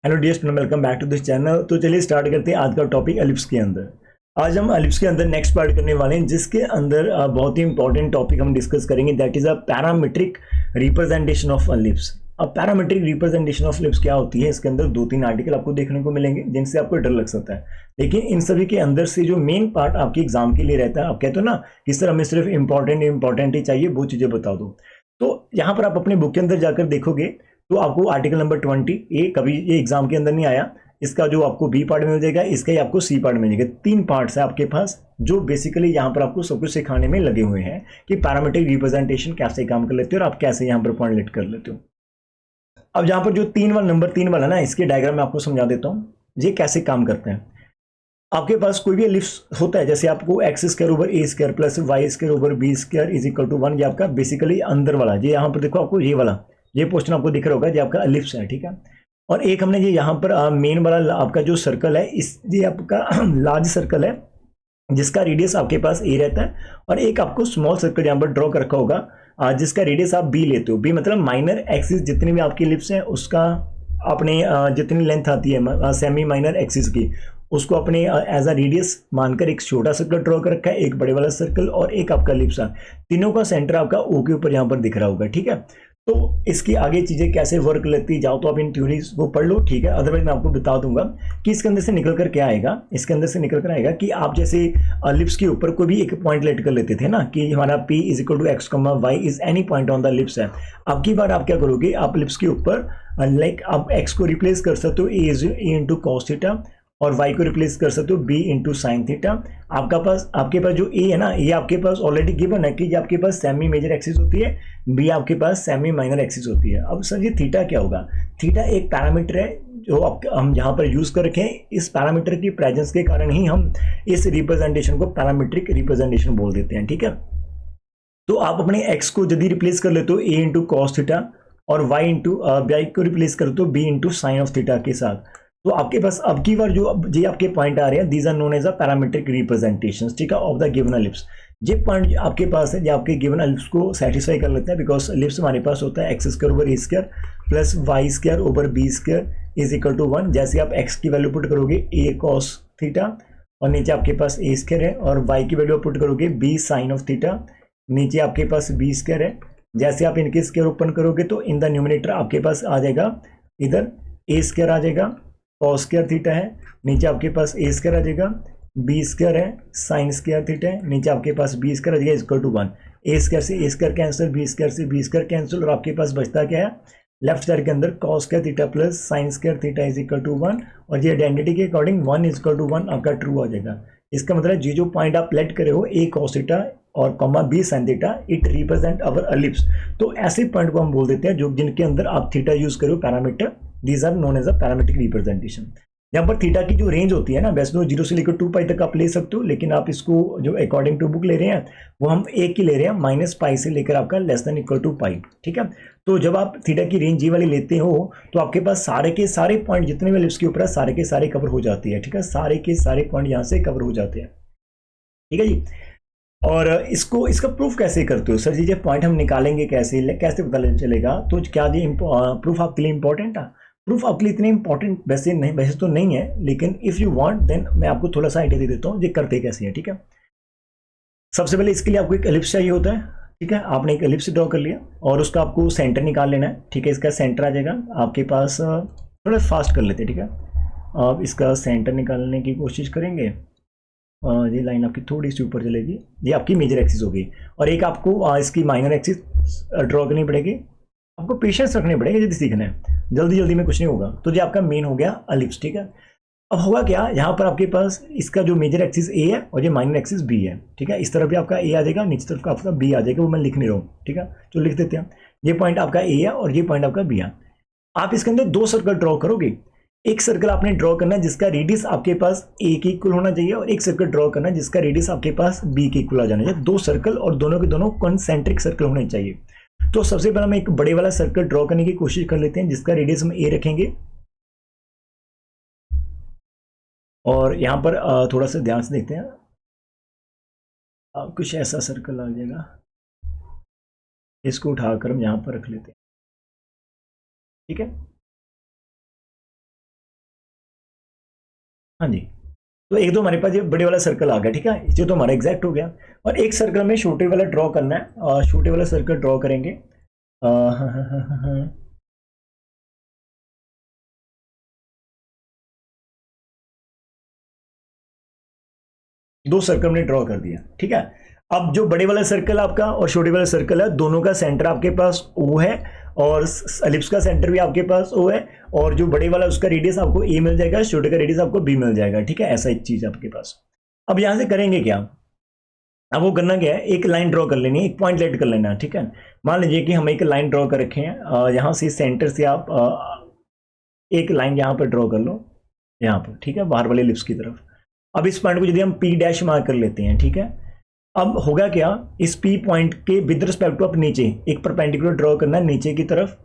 Hello dear student, welcome back to this channel. तो चलिए start करते हैं आज का टॉपिक एलिप्स के अंदर। आज हम एलिप्स के अंदर नेक्स्ट पार्ट करने वाले हैं, जिसके अंदर बहुत ही इंपॉर्टेंट टॉपिक हम डिस्कस करेंगे, that is a parametric representation of ellipse. अब पैरामीट्रिक रिप्रेजेंटेशन ऑफ एलिप्स क्या होती है, इसके अंदर 2-3 आर्टिकल आपको देखने को मिलेंगे जिनसे आपको डर लग सकता है, लेकिन इन सभी के अंदर से जो मेन पार्ट आपके एग्जाम के लिए रहता है, आप कहते हो ना कि सर हमें सिर्फ इंपॉर्टेंट ही चाहिए, वो चीजें बता दो। तो यहाँ पर आप अपने बुक के अंदर जाकर देखोगे तो आपको आर्टिकल नंबर 20 ये कभी ये एग्जाम के अंदर नहीं आया, इसका जो आपको बी पार्ट में मिल जाएगा, इसका ही आपको सी पार्ट में मिलेगा। 3 पार्ट्स है आपके पास जो बेसिकली यहाँ पर आपको सब कुछ सिखाने में लगे हुए हैं कि पैरामीट्रिक रिप्रेजेंटेशन कैसे काम कर लेते हो और आप कैसे यहाँ पर पॉइंट लेट कर लेते हो। अब यहाँ पर जो नंबर 3 वाला ना, इसके डायग्राम में आपको समझा देता हूँ ये कैसे काम करते हैं। आपके पास कोई भी एलिप्स होता है, जैसे आपको X square over A square plus Y square over B square is equal to 1, ये आपका बेसिकली अंदर वाला, ये यहाँ पर देखो आपको ये वाला ये पोर्शन आपको दिख रहा होगा, ये आपका एलिप्स है, ठीक है। और एक हमने ये यहाँ पर मेन वाला आपका जो सर्कल है, इस ये आपका लार्ज सर्कल है जिसका रेडियस आपके पास ए रहता है, और एक आपको स्मॉल सर्कल यहाँ पर ड्रॉ कर रखा होगा जिसका रेडियस आप बी लेते हो। बी मतलब माइनर एक्सिस जितनी भी आपकी एलिप्स हैं उसका अपने जितनी लेंथ आती है सेमी माइनर एक्सिस की, उसको अपने एज अ रेडियस मानकर एक छोटा सर्कल ड्रॉ कर रखा है, एक बड़े वाला सर्कल और एक आपका एलिप्स है। तीनों का सेंटर आपका ओ के ऊपर यहाँ पर दिख रहा होगा, ठीक है। तो इसकी आगे चीजें कैसे वर्क लगती जाओ तो आप इन थ्योरीज को पढ़ लो, ठीक है। अदरवाइज मैं आपको बता दूंगा कि इसके अंदर से निकल कर क्या आएगा। इसके अंदर से निकल कर आएगा कि आप जैसे लिप्स के ऊपर कोई भी एक पॉइंट लेट कर लेते थे ना, कि हमारा p is equal to X comma Y is any point on the ellipse है। अब की बार आप क्या करोगे, आप लिप्स के ऊपर लाइक आप x को रिप्लेस कर सकते हो ए इंटू कॉस थीटा, और y को रिप्लेस कर सकते हो b इंटू साइन थीटा। आपके पास जो a है ना, ये आपके पास ऑलरेडी गिवन है कि ये आपके पास सेमी मेजर एक्सिस होती है, b आपके पास सेमी माइनर एक्सिस होती है। अब सर ये थीटा क्या होगा? थीटा एक पैरामीटर है जो हम यहाँ पर यूज कर रखे हैं। इस पैरामीटर की प्रेजेंस के कारण ही हम इस रिप्रेजेंटेशन को पैरामीट्रिक रिप्रेजेंटेशन बोल देते हैं, ठीक है। तो आप अपने x को यदि रिप्लेस कर लेते हो a इंटू कॉस थीटा, और y इंटू वाई को रिप्लेस कर दो b into sine of theta के साथ, तो आपके पास अब की बार जो ये आपके पॉइंट आ रहे हैं, these are known as a parametric representations, ठीक है, ऑफ द गिवन एलिप्स। ये पॉइंट आपके पास है जो आपके गिवन एलिप्स को सेटिस्फाई कर लेते हैं, बिकॉज एलिप्स हमारे पास होता है X square over A square plus Y square over B square is equal to 1। जैसे आप एक्स की वैल्यू पुट करोगे ए कॉस थीटा, और नीचे आपके पास ए स्क्वायर है, और वाई की वैल्यू पुट करोगे बी साइन ऑफ थीटा, नीचे आपके पास बी स्क्वायर है। जैसे आप इनके स्क्वायर ओपन करोगे तो इन द न्यूमिनेटर आपके पास आ जाएगा इधर ए स्क्वायर आ जाएगा, कॉस स्क्वायर थीटा है, नीचे आपके पास ए स्क्वायर आ जाएगा, बी स्क्वायर है, साइन स्क्वायर थीटा है, नीचे आपके पास बी स्क्वायर आ जाएगा इक्वल टू 1। ए स्क्वायर से ए स्क्वायर कैंसिल, बी स्क्वायर से बी स्क्वायर कैंसिल, और आपके पास बचता क्या है लेफ्ट साइड के अंदर cos square theta plus sine square theta is equal to 1, और ये आइडेंटिटी के अकॉर्डिंग 1 इज इक्वल टू 1 आपका ट्रू आ जाएगा। इसका मतलब ये जो पॉइंट आप लेट करे हो ए कॉस थीटा और comma B sine theta, it represent our ellipse. तो ऐसे पॉइंट को हम बोल देते हैं जो जिनके अंदर आप थीटा यूज करो parameter, these are known as a parametric representation. यहाँ पर थीटा की जो रेंज होती है ना, वैसे तो 0 से लेकर 2 पाई तक आप ले सकते हो, लेकिन आप इसको जो अकॉर्डिंग टू बुक ले रहे हैं वो हम एक ही ले रहे हैं, माइनस पाई से लेकर आपका लेस देन इक्वल टू पाई, ठीक है। तो जब आप थीटा की रेंज ये वाली लेते हो तो आपके पास सारे के सारे पॉइंट जितने भी एलिप्स के ऊपर है सारे के सारे कवर हो जाते हैं, ठीक है। सारे के सारे पॉइंट यहाँ से कवर हो जाते हैं, ठीक है जी। और इसका प्रूफ कैसे करते हो सर जी? ये पॉइंट हम निकालेंगे कैसे कैसे पता चलेगा? तो क्या ये प्रूफ आपके लिए इंपॉर्टेंट है? प्रूफ आपके लिए इतने इंपॉर्टेंट वैसे नहीं, वैसे तो नहीं है, लेकिन इफ यू वांट देन मैं आपको थोड़ा सा आइडिया दे देता हूँ ये करते कैसे है, ठीक है। सबसे पहले इसके लिए आपको एक एलिप्स चाहिए होता है, ठीक है। आपने एक एलिप्स ड्रॉ कर लिया और उसका आपको सेंटर निकाल लेना है, ठीक है। इसका सेंटर आ जाएगा आपके पास, थोड़ा फास्ट कर लेते हैं, ठीक है। आप इसका सेंटर निकालने की कोशिश करेंगे, ये लाइन आपकी थोड़ी सी ऊपर चलेगी, ये आपकी मेजर एक्सिस होगी, और एक आपको इसकी माइनर एक्सिस ड्रॉ करनी पड़ेगी। आपको पेशेंस रखने पड़ेगा यदि सीखना है, जल्दी जल्दी में कुछ नहीं होगा। तो ये आपका मेन हो गया एलिप्स, ठीक है। अब होगा क्या, यहाँ पर आपके पास इसका जो मेजर एक्सिस ए है और ये माइनर एक्सिस बी है, ठीक है। इस तरफ भी आपका ए आ जाएगा, नीचे तरफ का आपका बी आ जाएगा, वो मैं लिख नहीं रहा हूँ, ठीक है। तो लिख देते हैं, ये पॉइंट आपका ए है और ये पॉइंट आपका बी है। आप इसके अंदर 2 सर्कल ड्रॉ करोगे। एक सर्कल आपने ड्रॉ करना है जिसका रेडियस आपके पास ए के इक्वल होना चाहिए, और एक सर्कल ड्रॉ करना है जिसका रेडियस आपके पास बी के इक्वल आ जाना चाहिए। 2 सर्कल और दोनों के दोनों कॉन्सेंट्रिक सर्कल होने चाहिए। तो सबसे पहले हम एक बड़े वाला सर्कल ड्रॉ करने की कोशिश कर लेते हैं जिसका रेडियस हम ए रखेंगे, और यहां पर थोड़ा सा ध्यान से देखते हैं, कुछ ऐसा सर्कल आ जाएगा, इसको उठाकर हम यहां पर रख लेते हैं, ठीक है। हाँ जी, तो एक तो हमारे पास ये बड़े वाला सर्कल आ गया, ठीक है, ये तो हमारा एग्जैक्ट हो गया। और एक सर्कल में छोटे वाला ड्रॉ करना है, और छोटे वाला सर्कल ड्रॉ करेंगे। दो सर्कल हमने ड्रॉ कर दिया, ठीक है। अब जो बड़े वाला सर्कल आपका और छोटे वाला सर्कल है, दोनों का सेंटर आपके पास ओ है, और एलिप्स का सेंटर भी आपके पास ओ है, और जो बड़े वाला उसका रेडियस आपको ए मिल जाएगा, छोटे का रेडियस आपको बी मिल जाएगा, ठीक है, ऐसा एक चीज आपके पास। अब यहां से करेंगे क्या, अब वो करना क्या है, एक लाइन ड्रॉ कर लेनी है, एक पॉइंट लेट कर लेना है, ठीक है। मान लीजिए कि हम एक लाइन ड्रॉ कर रखे हैं, यहाँ से सेंटर से आप एक लाइन यहाँ पर ड्रॉ कर लो, यहाँ पर, ठीक है, बाहर वाले लिप्स की तरफ। अब इस पॉइंट को यदि हम पी डैश मार्क कर लेते हैं, ठीक है। अब होगा क्या, इस पी पॉइंट के विद रिस्पेक्ट टू आप नीचे एक परपेंडिकुलर ड्रॉ करना है नीचे की तरफ।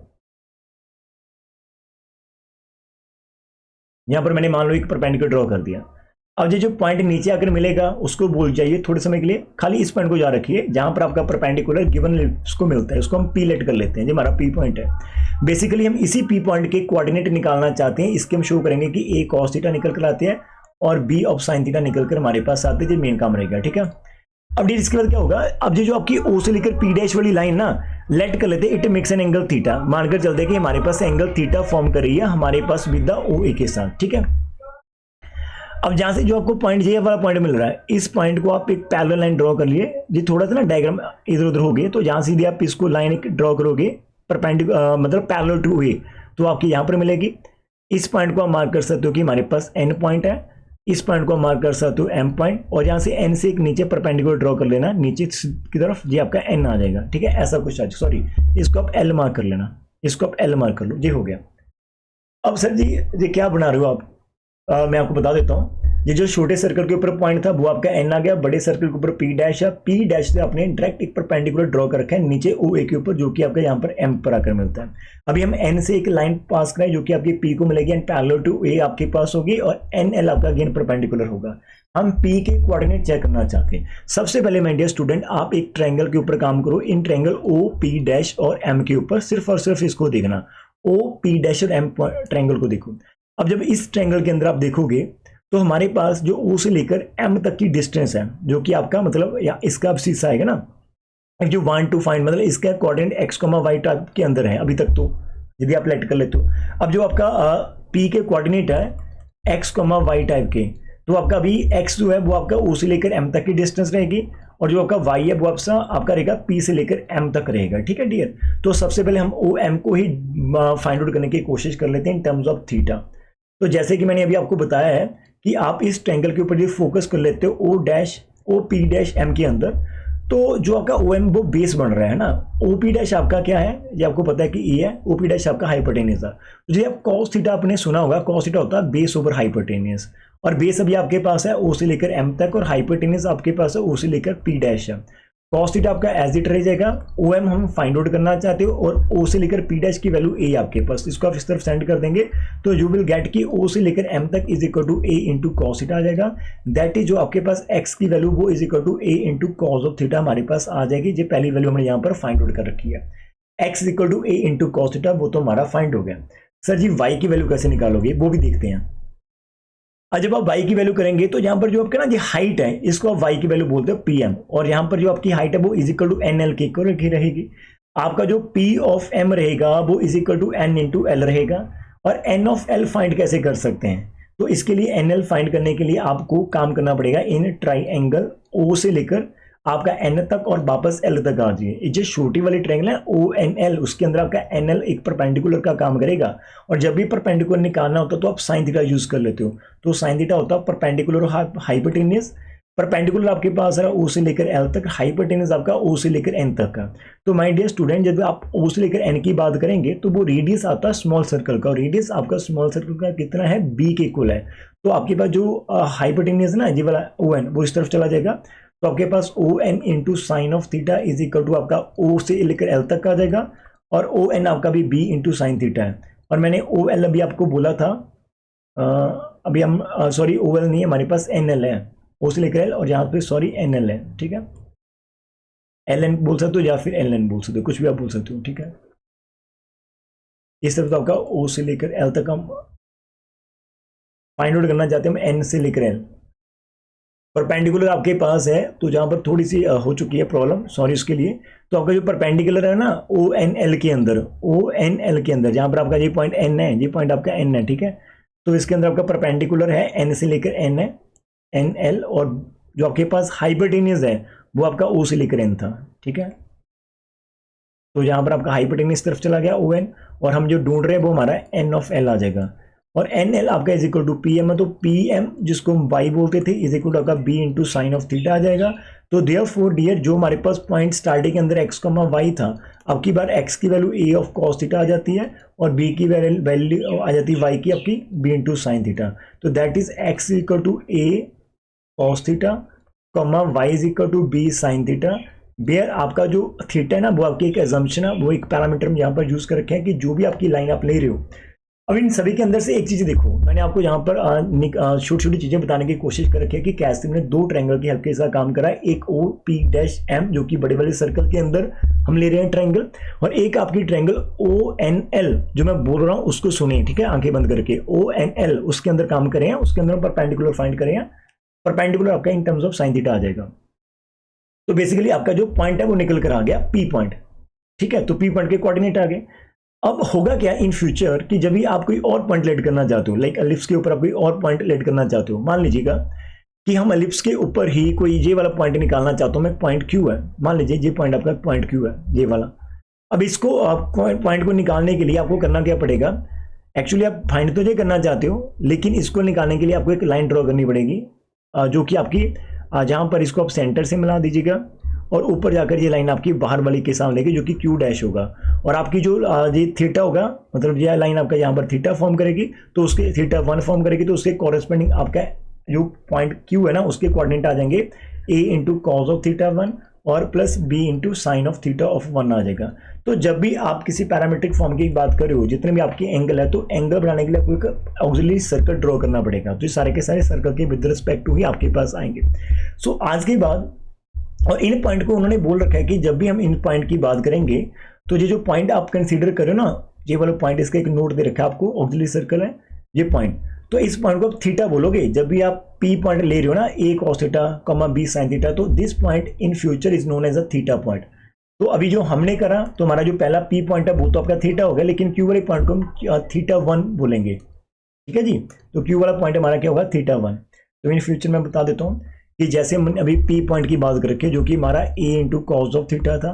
यहां पर मैंने मान लो एक परपेंडिकुलर ड्रॉ कर दिया। अब ये जो पॉइंट नीचे आकर मिलेगा उसको भूल जाइए थोड़े समय के लिए, खाली इस पॉइंट को याद रखिए जहां पर आपका परपेंडिकुलर गिवन लिप्स को मिलता है, उसको हम पी लेट कर लेते हैं, जो हमारा पी पॉइंट है। बेसिकली हम इसी पी पॉइंट के कोऑर्डिनेट निकालना चाहते हैं, इसके हम शो करेंगे कि ए कॉस थीटा निकल कर आते हैं और बी ऑफ साइन थीटा निकल कर हमारे पास आते हैं, जो मेन काम रहेगा, ठीक है। अब इसके बाद क्या होगा, अब ये जो आपकी ओ से लेकर पी डैश वाली लाइन ना, लेट कर लेते it makes an angle theta, मानकर चलते कि हमारे पास एंगल थीटा फॉर्म कर रही है हमारे पास विद द ओ ए के साथ, ठीक है। अब जहां से जो आपको पॉइंट ये वाला पॉइंट मिल रहा है, इस पॉइंट को आप एक पैरेलल लाइन ड्रॉ कर लिए, ये थोड़ा सा ना डायग्राम इधर उधर हो गए, तो जहां से आप इसको लाइन एक ड्रॉ करोगे परपेंडिकुलर मतलब पैरेलल टू ए, तो आपकी यहां पर मिलेगी। इस पॉइंट को आप मार्क कर सकते हो कि हमारे पास एन पॉइंट है, इस पॉइंट को मार्क कर सकते हो एम पॉइंट, और यहाँ से एन से एक नीचे परपेंडिकुलर ड्रॉ कर लेना नीचे की तरफ, ये आपका एन आ जाएगा, ठीक है, ऐसा कुछ। सॉरी, इसको आप एल मार्क कर लेना, इसको आप एल मार्क कर लो, ये हो गया। अब सर जी ये क्या बना रहे हो आप, मैं आपको बता देता हूँ। ये जो छोटे सर्कल के ऊपर पॉइंट था वो आपका एन आ गया, बड़े सर्कल के ऊपर पी डैश है, पी डैश से आपने डायरेक्ट एक परपेंडिकुलर ड्रॉ कर रखा है नीचे ओ ए के ऊपर, जो कि आपका यहाँ पर एम पर आकर मिलता है। अभी हम एन से एक लाइन पास करें जो कि आपकी पी को मिलेगी एंड पैरेलल टू ए आपके पास होगी, और एन एल आपका अगेन परपेंडिकुलर होगा। हम पी के कोऑर्डिनेट चेक करना चाहते हैं। सबसे पहले माय डियर स्टूडेंट, आप एक ट्रायंगल के ऊपर काम करो, in triangle O P dash और एम के ऊपर सिर्फ और सिर्फ इसको देखना, ओ पी डैश और एम ट्रायंगल को देखो। अब जब इस ट्रायंगल के अंदर आप देखोगे तो हमारे पास जो ओ से लेकर एम तक की डिस्टेंस है, जो कि आपका मतलब या इसका अब शीर्षा आएगा ना, जो वांट टू फाइंड मतलब इसका coordinate X comma Y type के अंदर है अभी तक, तो यदि आप लेट कर लेते हो। अब जो आपका पी के कोऑर्डिनेट है एक्स कॉमा वाई टाइप के, तो आपका अभी एक्स जो है वो आपका ओ से लेकर एम तक की डिस्टेंस रहेगी, और जो आपका वाई है वो आपका रहेगा पी से लेकर एम तक रहेगा, ठीक है डियर। तो सबसे पहले हम ओ एम को ही फाइंड आउट करने की कोशिश कर लेते हैं इन टर्म्स ऑफ थीटा। तो जैसे कि मैंने अभी आपको बताया है कि आप इस ट्रायंगल के ऊपर ये फोकस कर लेते हो O dash O P dash M के अंदर, तो जो आपका ओ एम वो बेस बन रहा है ना, ओ पी डैश आपका क्या है, ये आपको पता है कि ई है, ओ पी डैश आपका हाइपोटेनियस है। तो जो आप कॉस थीटा आपने सुना होगा, कॉस थीटा होता है बेस ओवर हाइपोटेनियस, और बेस अभी आपके पास है ओ से लेकर एम तक, और हाइपोटेनियस आपके पास है ओ से लेकर पी डैश है। कॉस थीटा आपका एज इट रह जाएगा, ओ एम हम फाइंड आउट करना चाहते हो, और ओ से लेकर पी डैश की वैल्यू ए आपके पास, इसको आप इस तरफ सेंड कर देंगे तो यू विल गेट कि ओ से लेकर एम तक is equal to A into cos theta आ जाएगा। दैट इज जो आपके पास एक्स की वैल्यू वो is equal to A into cos of theta हमारे पास आ जाएगी। जो पहली वैल्यू हमने यहाँ पर फाइंड आउट कर रखी है, X is equal to A into cos theta, वो तो हमारा फाइंड हो गया। सर जी वाई की वैल्यू कैसे निकालोगे वो भी देखते हैं। अब जब आप y की वैल्यू करेंगे तो यहाँ पर जो आपका ना ये हाइट है इसको आप y की वैल्यू बोलते हो pm, और यहाँ पर जो आपकी हाइट है वो is equal to N L के इक्वल रहेगी। आपका जो p ऑफ m रहेगा वो is equal to n into L रहेगा। और n ऑफ l फाइंड कैसे कर सकते हैं, तो इसके लिए nl फाइंड करने के लिए आपको काम करना पड़ेगा इन ट्राइंगल o से लेकर आपका n तक और वापस l तक आ जाइए। जो छोटी वाली ट्रायंगल है ओ एन एल, उसके अंदर आपका एन एल एक परपेंडिकुलर का काम करेगा, और जब भी परपेंडिकुलर निकालना होता है तो आप साइन थीटा यूज कर लेते हो। तो साइन थीटा होता है परपेंडिकुलर और हाइपोटेनियस। परपेंडिकुलर आपके पास है ओ से लेकर एल तक, हाइपोटेनियस आपका ओ से लेकर एन तक का। तो माय डियर स्टूडेंट जब आप ओ से लेकर एन की बात करेंगे तो वो रेडियस आता है स्मॉल सर्कल का, और रेडियस आपका स्मॉल सर्कल का कितना है बी के इक्वल है। तो आपके पास जो हाइपोटेनियस ना ये वाला ओ एन वो इस तरफ चला जाएगा, तो आपके पास O N into sine of theta is equal to आपका ओ से लेकर एल तक आ जाएगा, और ओ एन आपका भी बी इंटू साइन थीटा है। और मैंने ओ एल अभी आपको बोला था, अभी हम सॉरी ओ एल नहीं है हमारे पास एन एल है, ओ से लेकर एल, और यहाँ पे सॉरी एन एल है, ठीक है। एल एन बोल सकते हो या फिर एल एन बोल सकते हो, कुछ भी आप बोल सकते हो, ठीक है। इस तरफ तो आपका ओ से लेकर एल तक हम फाइंड आउट करना चाहते हैं हम एन से लेकर एल। परपेंडिकुलर आपके पास है तो जहां पर थोड़ी सी हो चुकी है प्रॉब्लम, सॉरी उसके लिए। तो आपका जो परपेंडिकुलर है ना ओ एन एल के अंदर, ओ एन एल के अंदर जहां पर आपका ये पॉइंट एन है, ये पॉइंट आपका एन है, ठीक है। तो इसके अंदर आपका परपेंडिकुलर है एन से लेकर एन है, एन एल, और जो आपके पास हाइपोटेनियस है वो आपका ओ से लेकर एन था, ठीक है। तो यहाँ पर आपका हाइपोटेनियस तरफ चला गया ओ एन, और हम जो ढूंढ रहे हैं वो हमारा एन ऑफ एल आ जाएगा, और एन एल आपका is equal to P M है, तो पी एम जिसको हम वाई बोलते थे इज इक्वल टू आपका B into sine of theta आ जाएगा। तो देयरफॉर डियर जो हमारे पास पॉइंट स्टार्टिंग के अंदर एक्स कॉमा वाई था, अब की बार एक्स की value A of cos theta आ जाती है, और बी की वैल्यू आ जाती है वाई की आपकी बी इंटू साइन थीटा। तो that is X equal to A cos theta comma Y is equal to B sine theta, बेयर आपका जो थीटा है ना वो आपकी एक एजम्पशन है, वो एक पैरामीटर में यहाँ पर यूज कर रखे हैं कि जो भी आपकी लाइन आप ले रहे हो। अब इन सभी के अंदर से एक चीज देखो, मैंने आपको यहाँ पर छोटी छोटी चीजें बताने की कोशिश कर रखी है कि कैसे हमने दो ट्रायंगल की हेल्प के साथ काम करा है। एक ओ पी डैश एम जो कि बड़े बड़े सर्कल के अंदर हम ले रहे हैं ट्रायंगल, और एक आपकी ट्रायंगल ओ एन एल जो मैं बोल रहा हूँ उसको सुनिए, ठीक है, आंखें बंद करके। ओ एन एल उसके अंदर काम करें, उसके अंदर परपेंडिकुलर फाइंड करें, परपेंडिकुलर आपका in terms of sine theta आ जाएगा। तो बेसिकली आपका जो पॉइंट है वो निकल कर आ गया पी पॉइंट, ठीक है। तो पी पॉइंट के कोऑर्डिनेट आ गए। अब होगा क्या इन फ्यूचर कि जब भी आप कोई और पॉइंट लेट करना चाहते हो, लाइक एलिप्स के ऊपर आप कोई और पॉइंट लेट करना चाहते हो, मान लीजिएगा कि हम एलिप्स के ऊपर ही कोई ये वाला पॉइंट निकालना चाहता हूं मैं, पॉइंट क्यू है, मान लीजिए ये पॉइंट आपका पॉइंट क्यू है, ये वाला। अब इसको आप पॉइंट को निकालने के लिए आपको करना क्या पड़ेगा, एक्चुअली आप फाइंड तो ये करना चाहते हो, लेकिन इसको निकालने के लिए आपको एक लाइन ड्रॉ करनी पड़ेगी, जो कि आपकी जहां पर इसको आप सेंटर से मिला दीजिएगा, और ऊपर जाकर ये लाइन आपकी बाहर वाली के सामने की जो कि क्यू डैश होगा, और आपकी जो ये थीटा होगा, मतलब ये लाइन आपका यहाँ पर थीटा फॉर्म करेगी, तो उसके थीटा 1 फॉर्म करेगी, तो उसके कॉरेस्पॉन्डिंग आपका जो पॉइंट क्यू है ना उसके कोऑर्डिनेट आ जाएंगे A into cos of theta 1 और plus B into sine of theta of 1 आ जाएगा। तो जब भी आप किसी पैरामीट्रिक फॉर्म की बात कर रहे हो, जितने भी आपकी एंगल है, तो एंगल बनाने के लिए आपको एक ऑक्सिलरी सर्कल ड्रॉ करना पड़ेगा। तो ये सारे के सारे सर्कल के विद रिस्पेक्ट टू ही आपके पास आएंगे। सो आज के बाद, और इन पॉइंट को उन्होंने बोल रखा है कि जब भी हम इन पॉइंट की बात करेंगे तो ये जो पॉइंट आप कंसीडर करो ना, ये वाला पॉइंट, इसका एक नोट दे रखा है आपको, ऑक्सिलरी सर्कल है ये पॉइंट, तो इस पॉइंट को आप थीटा बोलोगे। जब भी आप पी पॉइंट ले रहे हो ना, A cos theta comma B sine theta, तो this point in future is known as a theta point. तो अभी जो हमने करा, तो हमारा जो पहला पी पॉइंट है वो तो आपका थीटा हो गया, लेकिन क्यू वाले पॉइंट को हम थीटा 1 बोलेंगे, ठीक है जी। तो क्यू वाला पॉइंट हमारा क्या होगा, थीटा 1। तो इन फ्यूचर मैं बता देता हूँ कि जैसे हमने अभी पी पॉइंट की बात कर रखी है, जो कि हमारा ए इंटू कॉस ऑफ थीटा था,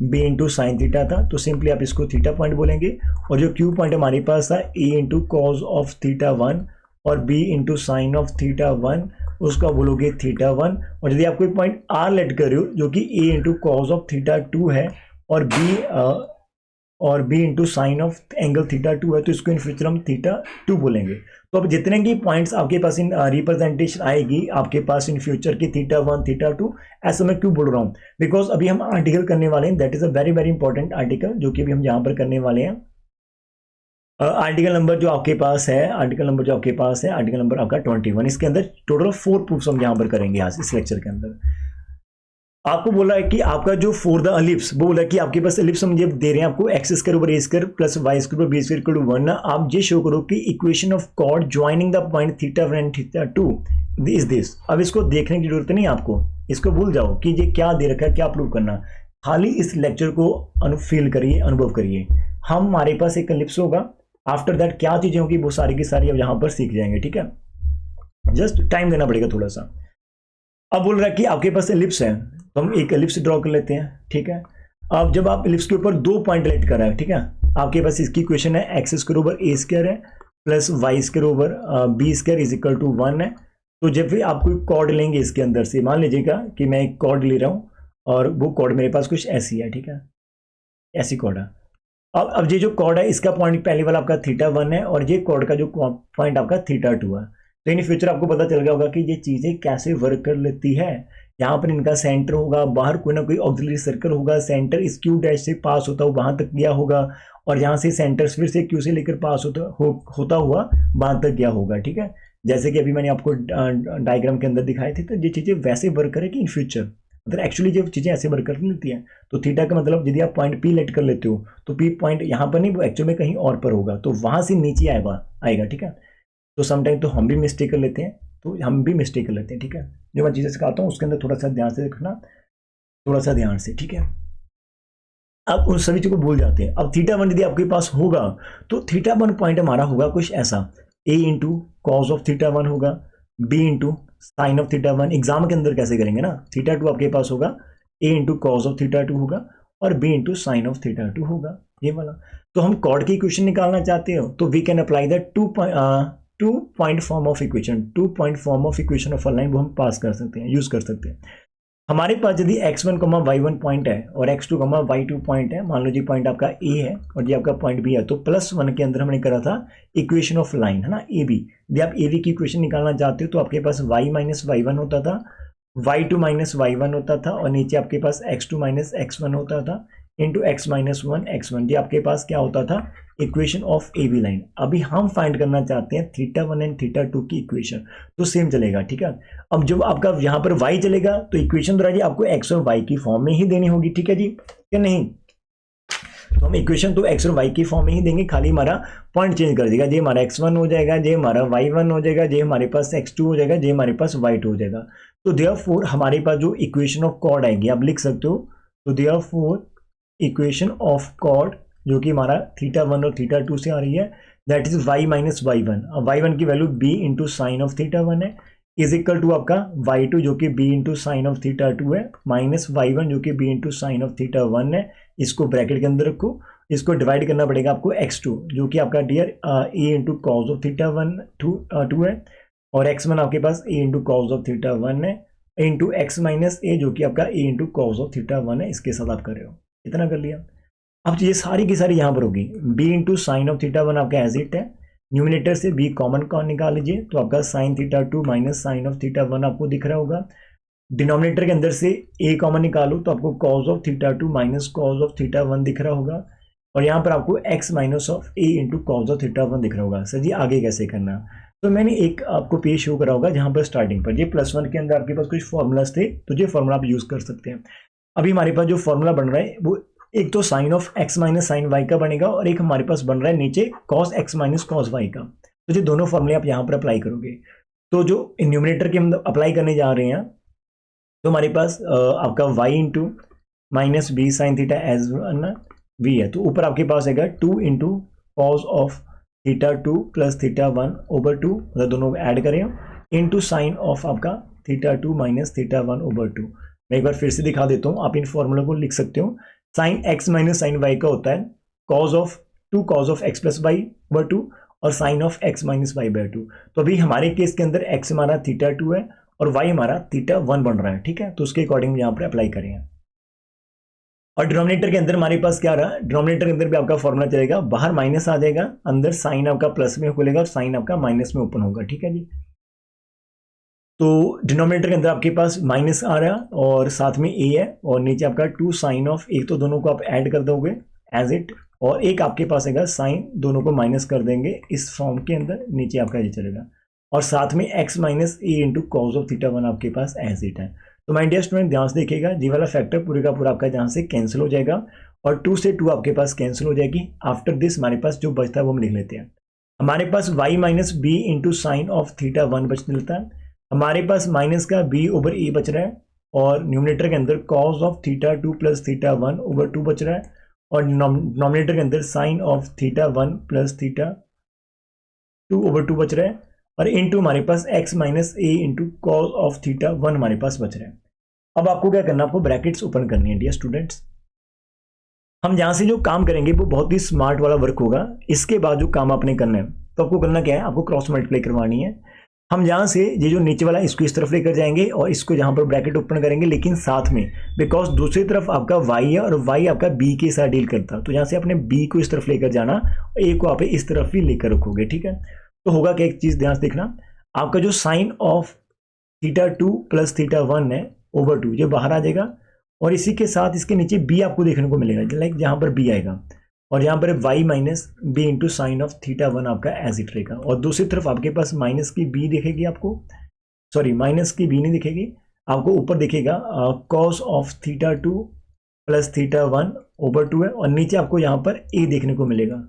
बी इंटू साइन थीटा था, तो सिंपली आप इसको थीटा पॉइंट बोलेंगे। और जो क्यू पॉइंट हमारे पास था, A into cos of theta 1 और B into sine of theta 1, उसका बोलोगे थीटा 1। और यदि आप कोई पॉइंट आर लेट कर रहे हो जो कि A into cos of theta 2 है, और B into sine of angle theta 2 है, तो इसको इन फ्यूचर हम थीटा 2 बोलेंगे। तो अब जितने की पॉइंट्स आपके पास इन रिप्रेजेंटेशन आएगी आपके पास इन फ्यूचर की थीटा 1 थीटा 2, ऐसा मैं क्यों बोल रहा हूँ, बिकॉज अभी हम आर्टिकल करने वाले हैं, that is a very very important article जो कि अभी हम यहाँ पर करने वाले हैं। आर्टिकल नंबर जो आपके पास है, आर्टिकल नंबर आपका 21, इसके अंदर टोटल 4 प्रूफ्स हम यहाँ पर करेंगे आज इस लेक्चर के अंदर। आपको बोला है कि आपका जो फॉर द एलिप्स, वो बोला है कि आपके पास एलिप्स हम ये दे रहे हैं आपको, X square over A square plus Y square over B square equal to 1 ना, आप ये शो करो कि equation of chord joining the point theta 1 and theta 2 is this. अब इसको देखने की जरूरत नहीं आपको, इसको भूल जाओ कि ये क्या दे रखा है, क्या प्रूव करना, खाली इस लेक्चर को फील करिए, अनुभव करिए। हमारे पास एक एलिप्स होगा, आफ्टर दैट क्या चीजें होगी वो सारी की सारी अब यहाँ पर सीख जाएंगे, ठीक है, जस्ट टाइम देना पड़ेगा थोड़ा सा। अब बोल रहा है कि आपके पास एलिप्स है, तो हम एक एलिप्स ड्रॉ कर लेते हैं, ठीक है। अब जब आप एलिप्स के ऊपर 2 पॉइंट लेट कर रहे हैं, ठीक है, आपके पास इसकी इक्वेशन है X square over A square है plus Y square over B square is equal to 1 है। तो जब भी आप कोई कॉर्ड लेंगे इसके अंदर से, मान लीजिएगा कि मैं एक कॉर्ड ले रहा हूँ और वो कॉर्ड मेरे पास कुछ ऐसी है, ठीक है, ऐसी कॉर्ड है। अब ये जो कॉर्ड है इसका पॉइंट पहले वाला आपका थीटा 1 है, और ये कॉर्ड का जो पॉइंट आपका थीटा 2 है। तो इन फ्यूचर आपको पता चल गया होगा कि ये चीजें कैसे वर्क कर लेती है। यहाँ पर इनका सेंटर होगा, बाहर कोई ना कोई ऑक्सिलरी सर्कल होगा, सेंटर इस क्यू डैश से पास होता हुआ वहां तक गया होगा, और यहाँ से सेंटर फिर से क्यू से लेकर पास होता हुआ वहां तक गया होगा, ठीक है। जैसे कि अभी मैंने आपको डायग्राम के अंदर दिखाए थे, तो ये चीजें वैसे वर्क करेगी इन फ्यूचर, मतलब एक्चुअली जब चीजें ऐसे वर्क कर लेती हैं। तो थीटा का मतलब यदि आप पॉइंट पी लेट कर लेते हो, तो पी पॉइंट यहाँ पर नहीं, वो एक्चुअल में कहीं और पर होगा, तो वहां से नीचे आएगा, ठीक है। तो समटाइम तो हम भी मिस्टेक कर लेते हैं, ठीक है। जो मैं चीज़ें सिखाता हूँ उसके अंदर थोड़ा सा ध्यान से रखना, थोड़ा सा ध्यान से, ठीक है। अब उन सभी चीज़ों को भूल जाते हैं। अब थीटा वन यदि आपके पास होगा तो थीटा वन पॉइंट हमारा होगा कुछ ऐसा, A into cos of theta one होगा, B into sine of theta one. Exam के अंदर कैसे करेंगे ना, थीटा टू आपके पास होगा, A into cos of theta two होगा और B into sine of theta two होगा, ये वाला। तो हम कॉर्ड की इक्वेशन निकालना चाहते हो तो we can apply the two point form of equation, 2 point form of equation of a line, वो हम पास कर सकते हैं, यूज कर सकते हैं। हमारे पास यदि x1, y1 पॉइंट है और x2, y2 पॉइंट है, मान लो जी पॉइंट आपका a है और ये आपका पॉइंट b है, तो +1 के अंदर हमने करा था इक्वेशन ऑफ लाइन, है ना, ए बी। यदि आप ए बी की इक्वेशन निकालना चाहते हो तो आपके पास y माइनस y1 होता था, y2 माइनस y1 होता था और नीचे आपके पास x2 माइनस x1 होता था, इंटू x माइनस 1 x1। ये आपके पास क्या होता था, equation of A B line. अभी हम फाइंड करना चाहते हैं theta one and theta two की इक्वेशन, तो सेम चलेगा, ठीक है। अब जब आपका यहाँ पर y चलेगा तो इक्वेशन तो आपको x और y की फॉर्म में ही देनी होगी, ठीक है जी, या नहीं। तो हम इक्वेशन तो x और y की फॉर्म में ही देंगे, खाली हमारा पॉइंट चेंज कर देगा, ये हमारा x1 हो जाएगा, ये हमारा y1 हो जाएगा, ये हमारे पास x2 हो जाएगा, ये हमारे पास y2 हो जाएगा। तो देयरफॉर हमारे पास जो इक्वेशन ऑफ कॉर्ड आएगी आप लिख सकते हो, तो देयरफॉर इक्वेशन ऑफ कॉर्ड जो कि हमारा थीटा वन और थीटा टू से आ रही है, that is y minus Y one. अब y1 की value b into sine of theta one है, इज इक्वल टू आपका y2 जो कि b into sine of theta two है, माइनस y1 जो कि b into sine of theta one है। इसको ब्रैकेट के अंदर रखो, इसको डिवाइड करना पड़ेगा आपको x2 जो कि आपका dear a into cos of theta one two है, और x1 आपके पास a into cos of theta one है, इंटू x माइनस a जो कि आपका a into cos of theta one है। इसके साथ आप कर रहे हो, इतना कर लिया। अब ये सारी की सारी यहाँ पर होगी, b into sine of theta one आपका एज इट है, न्यूमिनेटर से b कॉमन निकाल लीजिए तो आपका sine theta two minus sine of theta one आपको दिख रहा होगा। डिनोमिनेटर के अंदर से a कॉमन निकालो तो आपको cos of theta two minus cos of theta one दिख रहा होगा, और यहाँ पर आपको x minus of a into cos of theta one दिख रहा होगा। सर जी आगे कैसे करना, तो मैंने एक आपको पेज शो करा होगा जहाँ पर स्टार्टिंग पर ये +1 के अंदर आपके पास कुछ फॉर्मूलाज थे, तो ये फॉर्मूला आप यूज कर सकते हैं। अभी हमारे पास जो फॉर्मूला बन रहा है वो एक तो sine of x minus sine Y का बनेगा, और एक हमारे पास बन रहा है नीचे cos x minus cos y का। तो ये दोनों फॉर्मूले आप यहाँ पर अप्लाई करोगे, तो जो न्यूमिनेटर के हम अप्लाई करने जा रहे हैं तो हमारे पास आपका y into minus B sine theta as v है, तो ऊपर आपके पास आएगा 2 into cos of theta two plus theta one over two, मतलब दोनों को ऐड करें, इंटू साइन ऑफ आपका theta two minus theta one over two. मैं एक बार फिर से दिखा देता हूँ, आप इन फॉर्मूला को लिख सकते हो। Sine x minus sine Y का होता है cos of x plus Y over two और sine of x minus Y by two. तो अभी हमारे केस के अंदर x हमारा थीटा टू है और y हमारा थीटा वन बन रहा है, ठीक है, तो उसके अकॉर्डिंग यहाँ पर अप्लाई करें। और डिनोमिनेटर के अंदर हमारे पास क्या रहा, डिनोमिनेटर के अंदर भी आपका फॉर्मूला चलेगा, बाहर माइनस आ जाएगा, अंदर साइन आपका प्लस में खुलेगा और साइन आपका माइनस में ओपन होगा, ठीक है जी। तो डिनोमिनेटर के अंदर आपके पास माइनस आ रहा और साथ में a है, और नीचे आपका 2 साइन ऑफ, एक तो दोनों को आप ऐड कर दोगे एज इट, और एक आपके पास आएगा साइन, दोनों को माइनस कर देंगे इस फॉर्म के अंदर, नीचे आपका ये चलेगा, और साथ में x minus a into cos of theta one आपके पास एज इट है। तो माय डियर स्टूडेंट ध्यान से देखिएगा, जी वाला फैक्टर पूरे का पूरा आपका जहाँ से कैंसिल हो जाएगा और 2 से 2 आपके पास कैंसिल हो जाएगी। आफ्टर दिस हमारे पास जो बचता है वो हम लिख लेते हैं। हमारे पास y minus B into sine of theta one बच मिलता है, हमारे पास माइनस का b ओवर a बच रहा है, और न्यूमिनेटर के अंदर cos of theta two plus theta one over two बच रहा है, और डिनोमिनेटर के अंदर sine of theta one plus theta two over two बच रहा है, और इनटू हमारे पास x minus a into cos of theta one हमारे पास बच रहा है। अब आपको क्या करना है, आपको ब्रैकेट्स ओपन करनी है डियर स्टूडेंट्स। हम जहां से जो काम करेंगे वो बहुत ही स्मार्ट वाला वर्क होगा। इसके बाद जो काम आपने करना है तो आपको करना क्या है, आपको क्रॉस मल्टीप्लाई करवानी है। हम जहां से ये जो नीचे वाला इसको इस तरफ लेकर जाएंगे और इसको यहाँ पर ब्रैकेट ओपन करेंगे, लेकिन साथ में बिकॉज दूसरी तरफ आपका y है और y आपका b के साथ डील करता है, तो यहाँ से अपने b को इस तरफ लेकर जाना, a को आप इस तरफ भी लेकर रखोगे, ठीक है। तो होगा क्या, एक चीज ध्यान से देखना, आपका जो sine of theta two plus theta one है ओवर टू, ये बाहर आ जाएगा, और इसी के साथ इसके नीचे b आपको देखने को मिलेगा, लाइक जहाँ पर b आएगा, और यहाँ पर y minus B into sine of theta one आपका एज इट रहेगा, और दूसरी तरफ आपके पास माइनस की b दिखेगी आपको, सॉरी माइनस की b नहीं दिखेगी आपको, ऊपर दिखेगा cos of theta two plus theta one over two है, और नीचे आपको यहाँ पर a देखने को मिलेगा।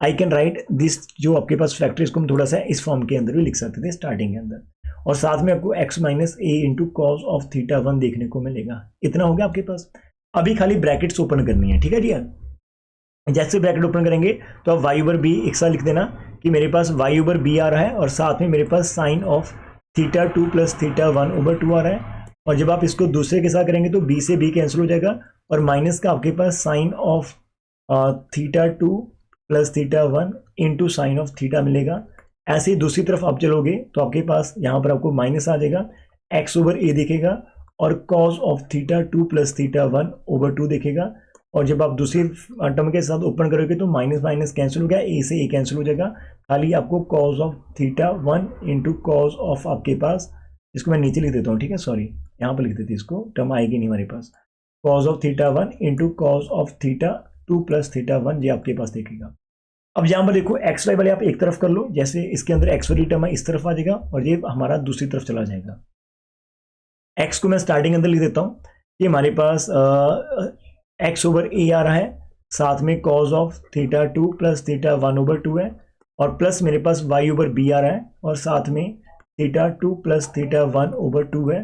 आई कैन राइट दिस, जो आपके पास फैक्टर इसको हम थोड़ा सा इस फॉर्म के अंदर भी लिख सकते थे स्टार्टिंग के अंदर, और साथ में आपको x minus A into cos of theta 1 देखने को मिलेगा। इतना हो गया आपके पास। अभी खाली ब्रैकेट्स ओपन करनी है, ठीक है डियर। जैसे ब्रैकेट ओपन करेंगे तो आप y ओवर बी एक साथ लिख देना कि मेरे पास y ओवर बी आ रहा है, और साथ में मेरे पास sine of theta 2 plus theta 1 over 2 आ रहा है। और जब आप इसको दूसरे के साथ करेंगे तो b से b कैंसिल हो जाएगा, और माइनस का आपके पास sine of theta 2 plus theta 1 into sine of theta मिलेगा। ऐसे ही दूसरी तरफ आप चलोगे तो आपके पास यहाँ पर आपको माइनस आ जाएगा, x ओवर a दिखेगा, और cos of theta 2 plus theta 1 over 2 दिखेगा। और जब आप दूसरी टर्म के साथ ओपन करोगे तो माइनस माइनस कैंसिल हो गया, a से a कैंसिल हो जाएगा, खाली आपको cos of theta 1 into cos of आपके पास, इसको मैं नीचे लिख देता हूँ, ठीक है, सॉरी यहाँ पर लिख देती इसको, टर्म आएगी नहीं हमारे पास, cos of theta 1 into cos of theta 2 plus theta 1 ये आपके पास देखेगा। अब यहाँ पर देखो एक्स वाई वाले आप एक तरफ कर लो, जैसे इसके अंदर एक्स वाली टर्म है इस तरफ आ जाएगा, और ये हमारा दूसरी तरफ चला जाएगा। एक्स को मैं स्टार्टिंग अंदर लिख देता हूँ, ये हमारे पास एक्स ओवर ए आ रहा है, साथ में cos of theta 2 plus theta 1 over 2 है, और प्लस मेरे पास वाई ओवर बी आ रहा है, और साथ में थीटा 2 प्लस थीटा 1 ओवर 2 है,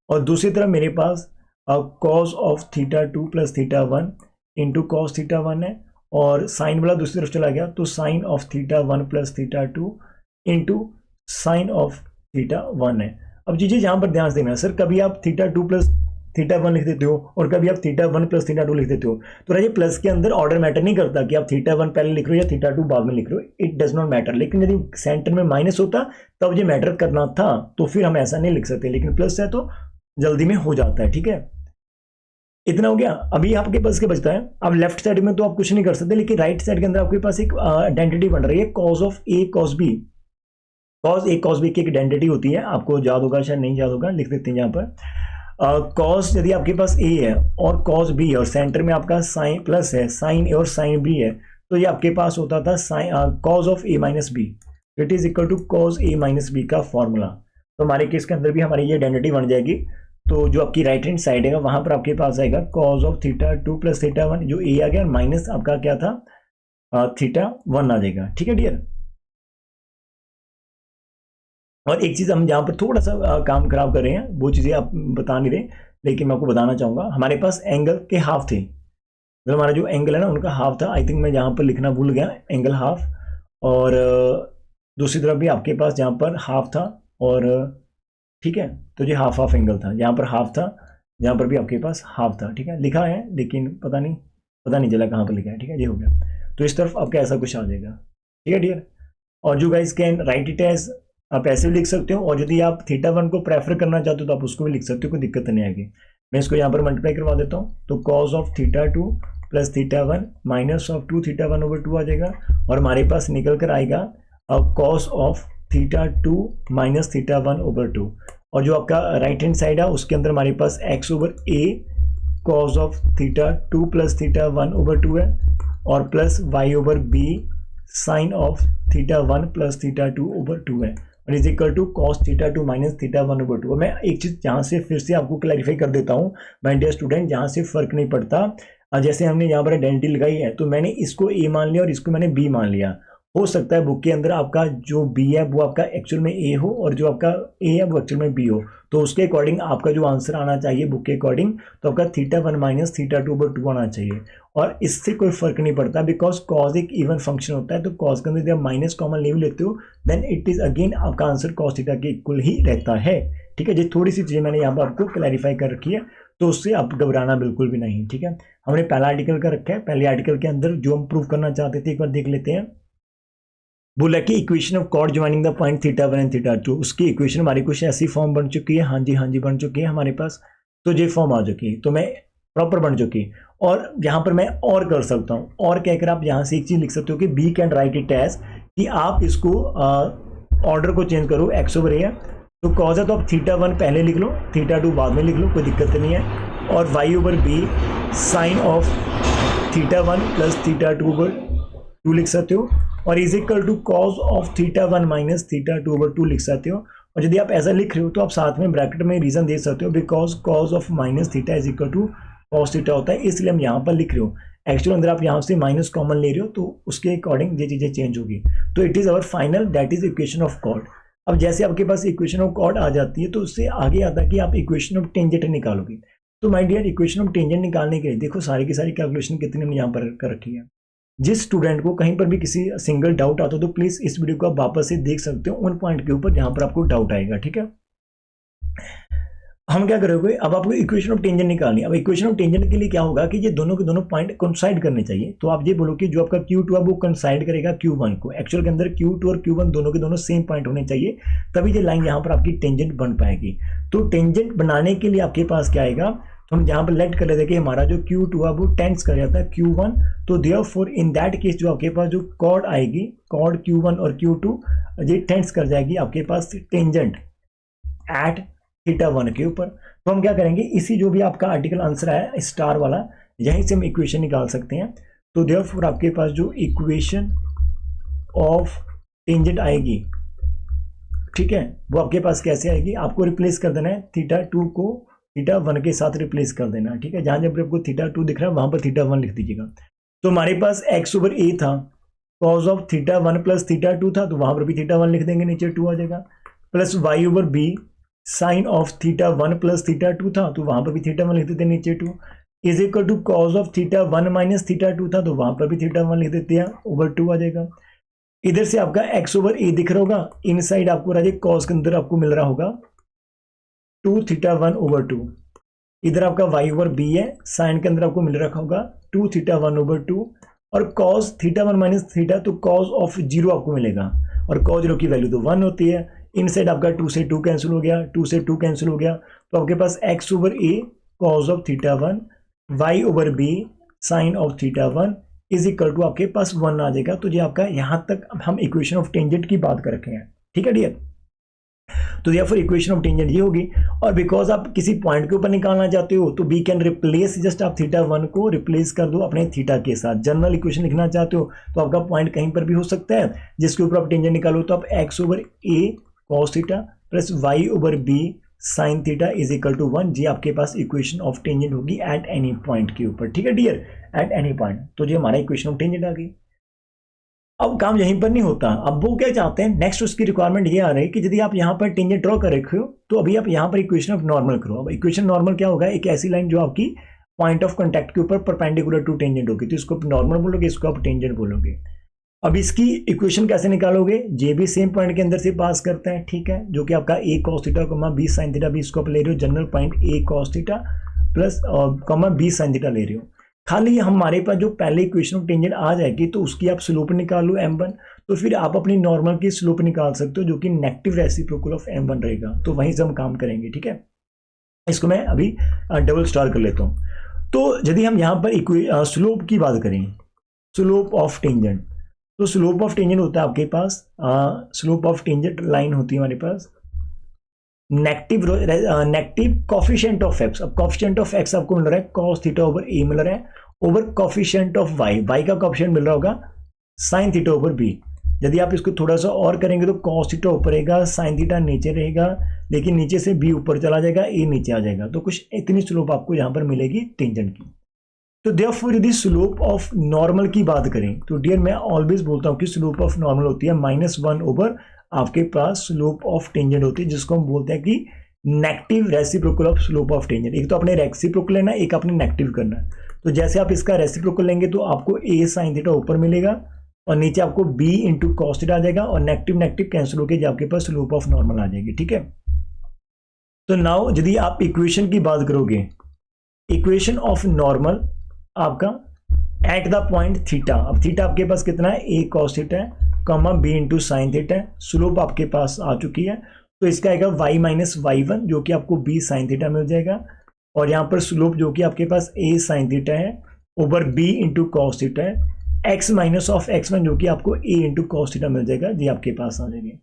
और दूसरी तरफ मेरे पास cos of theta 2 plus theta 1 into cos theta 1 है, और साइन वाला दूसरी तरफ चला गया तो sine of theta 1 plus theta 2 into sine of theta 1 है। अब चीजें यहाँ पर ध्यान से देना, सर कभी आप थीटा 2 प्लस थीटा 1 लिख देते हो और कभी आप थीटा 1 प्लस थीटा 2 लिख देते हो, तो ये प्लस के अंदर ऑर्डर मैटर नहीं करता कि आप थीटा 1 पहले लिख रहे हो या थीटा 2 बाद में लिख रहे हो, इट डज नॉट मैटर। लेकिन यदि सेंटर में माइनस होता तब ये मैटर करना था, तो फिर हम ऐसा नहीं लिख सकते, लेकिन प्लस है तो जल्दी में हो जाता है, ठीक है। इतना हो गया। अभी आपके पास क्या बचता है, अब लेफ्ट साइड में तो आप कुछ नहीं कर सकते, लेकिन राइट साइड के अंदर आपके पास एक आइडेंटिटी बन रही है, cos of A cos B. Cos A cos B की एक आइडेंटिटी होती है, आपको याद होगा शायद नहीं याद होगा, लिख देते हैं यहाँ पर। कॉस यदि आपके पास ए है और कॉस बी है और सेंटर में आपका साइन प्लस है, साइन ए और साइन बी है, तो ये आपके पास होता था sine cos of A minus B, it is equal to cos A minus B का फॉर्मूला। तो हमारे केस के अंदर भी हमारी ये आइडेंटिटी बन जाएगी। तो जो आपकी राइट हैंड साइड है वहां पर आपके पास आएगा cos of theta 2 plus theta 1, जो ए आ गया, माइनस आपका क्या था थीटा 1 आ जाएगा, ठीक है डियर। और एक चीज हम यहाँ पर थोड़ा सा काम खराब कर रहे हैं, वो चीजें आप बता नहीं रहे, लेकिन मैं आपको बताना चाहूंगा। हमारे पास एंगल के हाफ थे, मतलब हमारा जो एंगल है ना उनका हाफ था, आई थिंक मैं यहाँ पर लिखना भूल गया एंगल हाफ, और दूसरी तरफ भी आपके पास यहाँ पर हाफ था, और ठीक है, तो ये हाफ हाफ एंगल था, यहाँ पर हाफ था, यहाँ पर भी आपके पास हाफ था, ठीक है, लिखा है लेकिन पता नहीं चला कहाँ पर लिखा है, ठीक है, ये हो गया। तो इस तरफ आपका ऐसा कुछ आ जाएगा, ठीक है डियर। और जो guys can write it as, आप ऐसे भी लिख सकते हो, और यदि आप थीटा 1 को प्रेफर करना चाहते हो तो आप उसको भी लिख सकते हो, कोई दिक्कत नहीं आएगी। मैं इसको यहाँ पर मल्टीप्लाई करवा देता हूँ, तो cos of theta 2 plus theta 1 minus of 2 theta 1 over 2 आ जाएगा, और हमारे पास निकल कर आएगा cos of theta 2 minus theta 1 over 2। और जो आपका राइट हैंड साइड है उसके अंदर हमारे पास x over A cos of theta 2 plus theta 1 over 2 है, और plus Y over B sine of theta 1 plus theta 2 over 2 है, और is equal to cos theta 2 minus theta 1 over 2। मैं एक चीज यहाँ से फिर से आपको क्लैरिफाई कर देता हूँ माय डियर स्टूडेंट, यहाँ से फर्क नहीं पड़ता। जैसे हमने यहाँ पर आइडेंटिटी लगाई है, तो मैंने इसको ए मान लिया और इसको मैंने बी मान लिया। हो सकता है बुक के अंदर आपका जो बी है वो आपका एक्चुअल में ए हो, और जो आपका ए है वो एक्चुअल में बी हो, तो उसके अकॉर्डिंग आपका जो आंसर आना चाहिए बुक के अकॉर्डिंग, तो आपका थीटा 1 माइनस थीटा 2 ओवर 2 आना चाहिए। और इससे कोई फर्क नहीं पड़ता, बिकॉज कॉस एक इवन फंक्शन होता है, तो कॉस के अंदर जब माइनस कॉमन ले लेते हो देन इट इज अगेन आपका आंसर कॉस थीटा के इक्वल ही रहता है, ठीक है। जो थोड़ी सी चीजें मैंने यहाँ पर आपको क्लैरिफाई कर रखी है, तो उससे आप घबराना बिल्कुल भी नहीं, ठीक है। हमने पहला आर्टिकल का रखा है, पहले आर्टिकल के अंदर जो हम प्रूव करना चाहते थे एक बार देख लेते हैं। बोला कि equation of chord joining the point theta 1 and theta 2, उसकी इक्वेशन हमारी कुछ ऐसी फॉर्म बन चुकी है, हाँ जी बन चुकी है हमारे पास, तो ये फॉर्म आ चुकी है, तो मैं प्रॉपर बन चुकी। और यहाँ पर मैं और कर सकता हूँ, और कहकर आप यहाँ से एक चीज लिख सकते हो कि we can write it as, कि आप इसको ऑर्डर को चेंज करो, एक्स ओवर ए है तो कॉज है तो आप थीटा 1 पहले लिख लो, थीटा 2 बाद में लिख लो, कोई दिक्कत नहीं है, और y over B sine of theta 1 plus theta 2 over 2 लिख सकते हो, और is equal to cos of theta 1 minus theta 2 over 2 लिख सकते हो। और यदि आप ऐसा लिख रहे हो तो आप साथ में ब्रैकेट में रीजन दे सकते हो, because cos of minus theta is equal to cos theta होता है, इसलिए हम यहाँ पर लिख रहे हो। एक्चुअल अंदर आप यहाँ से माइनस कॉमन ले रहे हो तो उसके अकॉर्डिंग ये चीज़ें चेंज होगी। तो it is our final, that is equation of chord. अब जैसे आपके पास इक्वेशन ऑफ कॉर्ड आ जाती है तो उससे आगे आता है कि आप इक्वेशन ऑफ टेंजेंट निकालोगे। तो my dear, equation of tangent निकालने के लिए देखो सारी की सारी कैलकुलेशन कितनी हमने यहाँ पर कर रखी है। जिस स्टूडेंट को कहीं पर भी किसी सिंगल डाउट आता हो तो प्लीज इस वीडियो को आप वापस से देख सकते हो उन पॉइंट के ऊपर जहां पर आपको डाउट आएगा, ठीक है। हम क्या करोगे, अब आपको इक्वेशन ऑफ टेंजेंट निकालनी है। अब इक्वेशन ऑफ टेंजेंट के लिए क्या होगा कि ये दोनों के दोनों पॉइंट कोइंसाइड करने चाहिए। तो आप ये बोलो कि जो आपका Q2 है वो कोइंसाइड करेगा Q1 को। एक्चुअल के अंदर Q2 और Q1 दोनों के दोनों सेम पॉइंट होने चाहिए, तभी ये लाइन यहाँ पर आपकी टेंजेंट बन पाएगी। तो टेंजेंट बनाने के लिए आपके पास क्या आएगा, तो हम यहाँ पर लेट कर लेते कि हमारा जो Q2 है वो टेंस कर जाता है Q1। तो देयरफॉर इन दैट केस जो आपके पास जो कॉर्ड आएगी, कॉर्ड Q1 और Q2 ये टेंस कर जाएगी आपके पास टेंजेंट एट θ1 के ऊपर। तो हम क्या करेंगे, इसी जो भी आपका आर्टिकल आंसर है स्टार वाला, यहीं से हम इक्वेशन निकाल सकते हैं। तो देयरफॉर आपके पास जो इक्वेशन ऑफ टेंजेंट आएगी, ठीक है, वो आपके पास कैसे आएगी, आपको रिप्लेस कर देना है θ2 को θ1 के साथ रिप्लेस कर देना है, ठीक है। जहां जब आपको θ2 दिख रहा है वहां पर θ1 लिख दीजिएगा। तो हमारे पास x/a था, कॉज ऑफ θ1 प्लस θ2 था, तो वहां पर भी θ1 लिख देंगे, नीचे 2 आ जाएगा। Plus y/b sine of θ1 plus θ2 था, तो वहां पर भी θ1 लिख देते हैं, नीचे 2 is equal to cos of θ1 minus θ2 था, तो वहां पर भी θ1 लिख देते हैं, ओवर 2 आ जाएगा। इधर से आपका x/a दिख रहा होगा, इन साइड आपको राजे कॉस के अंदर आपको मिल रहा होगा 2θ1/2। इधर आपका y/b है, साइन के अंदर आपको मिल रखा होगा 2θ1/2 और cos θ1 माइनस θ, तो cos ऑफ 0 आपको मिलेगा और cos 0 की वैल्यू तो 1 होती है। इन साइड आपका 2 से 2 कैंसिल हो गया, 2 से 2 कैंसिल हो गया, तो आपके पास x/a cos of θ1 y/b sine of θ1 is equal to आपके पास 1 आ जाएगा। तो ये आपका यहां तक हम इक्वेशन ऑफ टेंजेंट की बात कर रखे हैं, ठीक है डियर। तो देयरफॉर इक्वेशन ऑफ टेंजेंट ये होगी। और बिकॉज आप किसी पॉइंट के ऊपर निकालना चाहते हो तो वी कैन रिप्लेस, जस्ट आप θ1 को रिप्लेस कर दो अपने थीटा के साथ। जनरल इक्वेशन लिखना चाहते हो तो आपका पॉइंट कहीं पर भी हो सकता है जिसके ऊपर आप टेंजेंट निकालो, तो आप x/a cos θ plus y/b sine θ is equal to 1, जी आपके पास इक्वेशन ऑफ टेंजेंट होगी एट एनी पॉइंट के ऊपर, ठीक है डियर, एट एनी पॉइंट। तो ये हमारा इक्वेशन ऑफ टेंजेंट आ गई। अब काम यहीं पर नहीं होता, अब वो क्या चाहते हैं, नेक्स्ट उसकी रिक्वायरमेंट ये आ रही है कि यदि आप यहाँ पर टेंजेंट ड्रॉ कर रखे हो तो अभी आप यहाँ पर इक्वेशन ऑफ नॉर्मल करो। अब इक्वेशन नॉर्मल क्या होगा, एक ऐसी लाइन जो आपकी पॉइंट ऑफ कांटेक्ट के ऊपर परपेंडिकुलर टू टेंजेंट होगी, तो इसको नॉर्मल बोलोगे, इसको आप टेंजेंट बोलोगे। अब इसकी इक्वेशन कैसे निकालोगे, जे भी सेम पॉइंट के अंदर से पास करते हैं, ठीक है, जो कि आपका a cos θ, b sin θ, b इसको आप ले रहे हो general point a cos θ plus b sin θ ले रहे हो। खाली हमारे पास जो पहले इक्वेशन ऑफ टेंजेंट आ जाएगी तो उसकी आप स्लोप निकाल लो m1, तो फिर आप अपनी नॉर्मल की स्लोप निकाल सकते हो जो कि नेगेटिव रेसिप्रोकल ऑफ m1 रहेगा। तो वहीं से हम काम करेंगे, ठीक है। इसको मैं अभी डबल स्टार कर लेता हूं। तो यदि हम यहाँ पर स्लोप की बात करें, स्लोप ऑफ टेंजेंट, तो स्लोप ऑफ टेंजेंट होता है आपके पास, स्लोप ऑफ टेंजेंट लाइन होती है हमारे पास नेगेटिव कॉफिशिएंट ऑफ एक्स। अब कॉफिशिएंट ऑफ एक्स आपको मिल रहा है cos θ/a मिल रहा है, ओवर कॉफिशिएंट ऑफ y का कॉफिशिएंट मिल रहा होगा sin θ/b। यदि आप इसको थोड़ा सा और करेंगे तो cos θ ऊपर रहेगा, sin θ नीचे रहेगा, लेकिन नीचे से b ऊपर चला जाएगा, a नीचे आ जाएगा। तो कुछ इतनी स्लोप आपको यहाँ पर मिलेगी टेंजेंट की। तो देयरफॉर यदि स्लोप ऑफ नॉर्मल की बात करें तो डियर मैं ऑलवेज बोलता हूँ कि स्लोप ऑफ नॉर्मल होती है -1 ओवर आपके पास स्लोप ऑफ टेंजेंट होती है, जिसको हम बोलते हैं कि negative reciprocal of slope of tangent. एक तो अपने रेसिप्रोकल लेना है, एक अपने नेगेटिव करना है। तो जैसे आप इसका रेसिप्रोकल लेंगे तो आपको a sin θ ऊपर मिलेगा और नीचे आपको b इंटू cos θ आ जाएगा और नेगेटिव नेगेटिव कैंसिल होकर आपके पास स्लोप ऑफ नॉर्मल आ जाएगी, ठीक है। तो नाउ यदि आप इक्वेशन की बात करोगे, इक्वेशन ऑफ नॉर्मल आपका एट द पॉइंट थीटा। अब थीटा आपके पास कितना है, a cos θ है, कॉमा b इंटू साइन θ है, स्लोप आपके पास आ चुकी है। तो इसका आएगा y माइनस y1 जो कि आपको b साइन θ मिल जाएगा और यहाँ पर स्लोप जो कि आपके पास a साइन θ है ओवर b इंटू कॉस θ है, x माइनस ऑफ x1 जो कि आपको a इंटू कॉस θ मिल जाएगा, ये आपके पास आ जाएगी।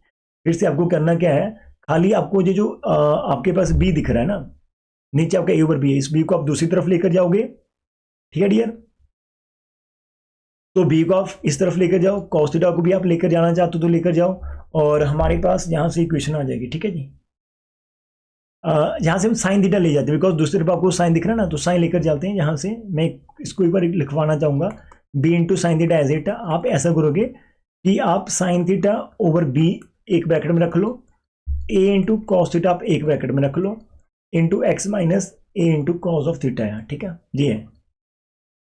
फिर से आपको करना क्या है, खाली आपको ये जो आपके पास b दिख रहा है ना, नीचे आपका a ओवर b है, इस b को आप दूसरी तरफ लेकर जाओगे, ठीक है डियर। तो b को आप इस तरफ लेकर जाओ, cos θ को भी आप लेकर जाना चाहते हो तो लेकर जाओ और हमारे पास यहां से इक्वेशन आ जाएगी, ठीक है जी। यहाँ से हम साइन थीटा ले जाते हैं, बिकॉज दूसरी तरफ आपको साइन दिख रहा है ना, तो साइन लेकर जाते हैं। यहाँ से मैं इसको एक बार लिखवाना चाहूँगा, B into sine theta as it. आप ऐसा करोगे कि आप साइन थीटा ओवर बी एक ब्रैकेट में रख लो, ए इंटू कॉस थीटा आप एक ब्रैकेट में रख लो, into x minus A into cos of theta है, ठीक है जी है।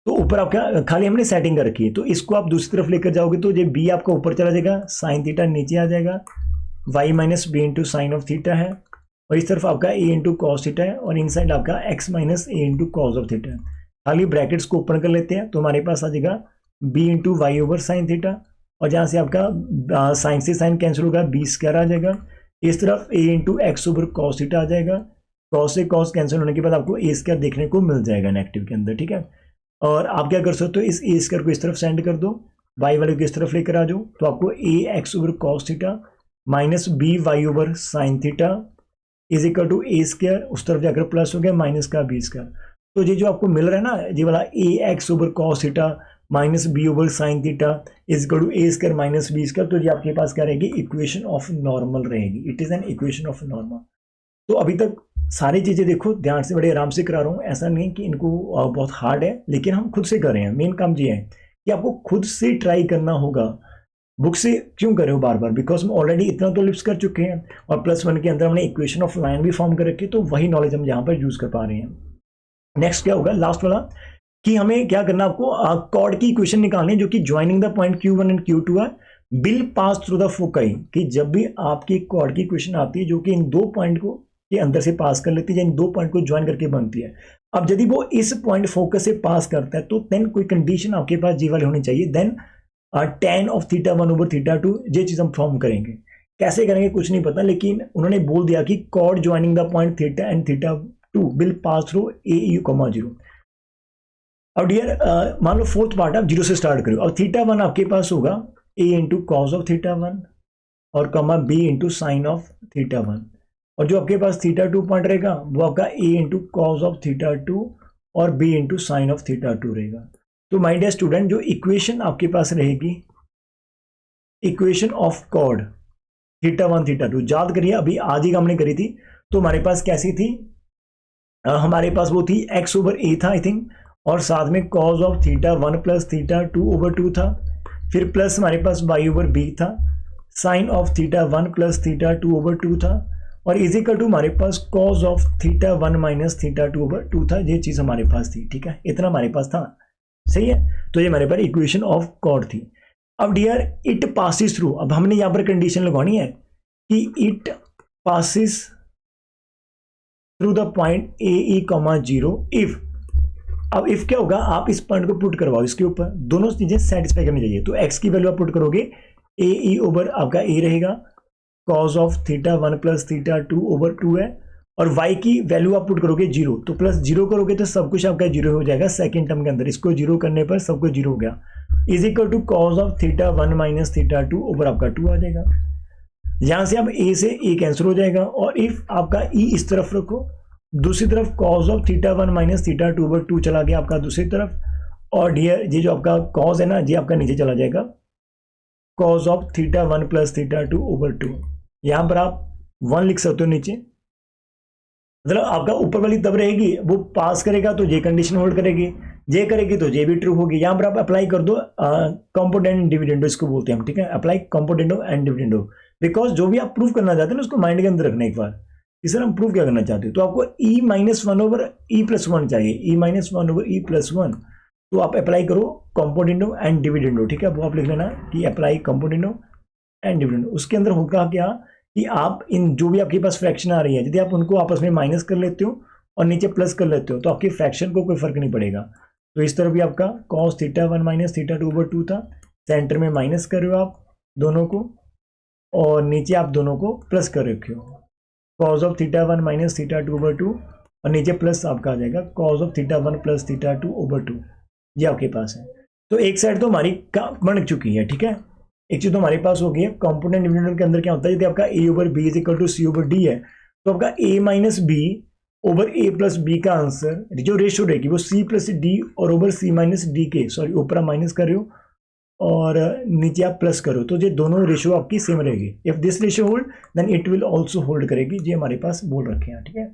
तो ऊपर आपका खाली हमने सेटिंग कर रखी है, तो इसको आप दूसरी तरफ लेकर जाओगे तो ये बी आपका ऊपर चला जाएगा, साइन थीटा नीचे आ जाएगा, y minus B into sine of theta है, और इस तरफ आपका ए इंटू कॉस थीटा है, और इनसाइड आपका x minus A into cos of theta है। खाली ब्रैकेट्स को ओपन कर लेते हैं, तो हमारे पास आ जाएगा B into Y over sine theta, और जहाँ से आपका साइन से साइन कैंसिल होगा, बी स्क्वायर आ जाएगा। इस तरफ A into X over cos theta आ जाएगा, कॉस से कॉस कैंसिल होने के बाद आपको ए स्क्वायर देखने को मिल जाएगा नेगेटिव के अंदर, ठीक है। और आप क्या कर सकते हो, इस ए स्क्वायर को इस तरफ सेंड कर दो, वाई वाले को इस तरफ लेकर आ जाओ, तो आपको A X over cos theta minus B Y over sine theta is equal to A square, उस तरफ जाकर प्लस हो गया माइनस का बी स्क्वायर। तो ये जो आपको मिल रहा है ना, ये वाला A X over cos theta minus B over sine theta is equal to A square minus B square, तो ये आपके पास क्या रहेगी, इक्वेशन ऑफ नॉर्मल रहेगी। It is an equation of normal. तो अभी तक सारी चीज़ें देखो ध्यान से, बड़े आराम से करा रहा हूँ, ऐसा नहीं कि इनको बहुत हार्ड है, लेकिन हम खुद से कर रहे हैं। मेन काम ये है कि आपको खुद से ट्राई करना होगा। बुक से क्यों कर रहे हो बार बार, बिकॉज हम ऑलरेडी इतना तो लिप्स कर चुके हैं, और +1 के अंदर हमने इक्वेशन ऑफ लाइन भी फॉर्म कर रखी है, तो वही नॉलेज हम यहाँ पर यूज कर पा रहे हैं। नेक्स्ट क्या होगा, लास्ट वाला, कि हमें क्या करना, आपको कॉर्ड की इक्वेशन निकालनी है जो कि joining the point Q1 and Q2 है, will pass through the foci. कि जब भी आपकी कॉर्ड की इक्वेशन आती है जो कि इन दो पॉइंट को के अंदर से पास कर लेती है, इन दो पॉइंट को ज्वाइन करके बनती है। अब यदि वो इस पॉइंट फोकस से पास करता है, तो देन कोई कंडीशन आपके पास जी वाली होनी चाहिए, then tan of theta 1 over theta 2, ये चीज हम फॉर्म करेंगे। कैसे करेंगे कुछ नहीं पता, लेकिन उन्होंने बोल दिया कि chord joining the point theta and theta 2 will pass through AU, 0। अब डियर मान लो फोर्थ पार्ट आप 0 से स्टार्ट करो, और थीटा 1 आपके पास होगा A into cos of theta 1 और comma B into sine of theta 1, और जो आपके पास थीटा 2 पॉइंट रहेगा वो आपका A into cos of theta 2 और B into sine of theta 2 रहेगा। तो माय डियर स्टूडेंट, जो इक्वेशन आपके पास रहेगी, equation of chord theta 1 theta 2, याद करिए अभी आज ही हमने करी थी, तो हमारे पास कैसी थी, हमारे पास वो थी x ओवर a था आई थिंक, और साथ में cos of theta 1 plus theta 2 over 2 था, फिर प्लस हमारे पास y ओवर b था, sine of theta 1 plus theta 2 over 2 था, और इज इक्वल टू हमारे पास cos of theta 1 minus theta 2 over 2 था। ये चीज हमारे पास थी, ठीक है, इतना हमारे पास था, सही है। तो ये हमारे पास इक्वेशन ऑफ कॉर्ड थी। अब डियर इट पासिस थ्रू, अब हमने यहां पर कंडीशन लगवानी है कि it passes through the point AE, 0 if. अब इफ क्या होगा, आप इस पॉइंट को पुट करवाओ, इसके ऊपर दोनों चीजें सेटिस्फाई करनी चाहिए। तो x की वैल्यू आप पुट करोगे, AE ओवर आपका a रहेगा, cos of theta 1 plus theta 2 over 2 है, और y की वैल्यू आप पुट करोगे 0, तो प्लस 0 करोगे तो सब कुछ आपका 0 हो जाएगा सेकंड टर्म के अंदर, इसको 0 करने पर सब कुछ 0 हो गया, is equal to cos of theta 1 minus theta 2 over आपका 2 आ जाएगा। यहां से अब a से a कैंसिल हो जाएगा, और इफ आपका e इस तरफ रखो, दूसरी तरफ cos of theta 1 minus theta 2 over 2 चला गया आपका दूसरी तरफ, और डियर ये जो आपका cos है ना, ये आपका नीचे चला जाएगा, cos of theta 1 plus theta 2 over 2। यहां पर आप 1 लिख सकते हो नीचे, मतलब आपका ऊपर वाली तब रहेगी, वो पास करेगा तो ये कंडीशन होल्ड करेगी, ये करेगी तो ये भी ट्रू होगी। यहां पर आप अप्लाई कर दो कंपोनेंट डिविडेंडो, इसको बोलते हैं हम, ठीक है, अप्लाई कंपोनेंटो एंड डिविडेंडो, बिकॉज जो भी आप प्रूव करना चाहते हैं ना उसको माइंड के अंदर रखना एक बार, इसे हम प्रूव क्या करना चाहते हो। तो आपको E-1 ओवर E+1 चाहिए, E-1 ओवर E+1, तो आप अप्लाई करो कंपोनेंटो एंड डिविडेंडो, ठीक है, वो आप लिख लेना कि अप्लाई कंपोनेंटो एंड डिविडेंडो। उसके अंदर होगा क्या कि आप इन जो भी आपके पास फ्रैक्शन आ रही है, यदि आप उनको आपस में माइनस कर लेते हो और नीचे प्लस कर लेते हो, तो आपके फ्रैक्शन को कोई फर्क नहीं पड़ेगा। तो इस तरह भी आपका cos theta 1 minus theta 2 over 2 था, सेंटर में माइनस कर रहे हो आप दोनों को, और नीचे आप दोनों को प्लस कर रखे हो, cos of theta 1 minus theta 2 over 2, और नीचे प्लस आपका आ जाएगा cos of theta 1 plus theta 2 over 2, ये आपके पास है। तो एक साइड तो हमारी बन चुकी है, ठीक है, एक चीज तो हमारे पास हो गई है। कंपोनेंट डिविडेंड के अंदर क्या होता है, यदि आपका a over b is equal to c over d है, तो आपका a minus b over a plus b का आंसर जो रेशियो रहेगी वो c प्लस d और ओवर c माइनस d के, सॉरी ऊपर आप माइनस कर रहे हो, और नीचे आप प्लस करो तो ये दोनों रेशियो आपकी सेम रहेगी। If this ratio hold then it will also hold करेगी, ये हमारे पास बोल रखे हैं, ठीक है।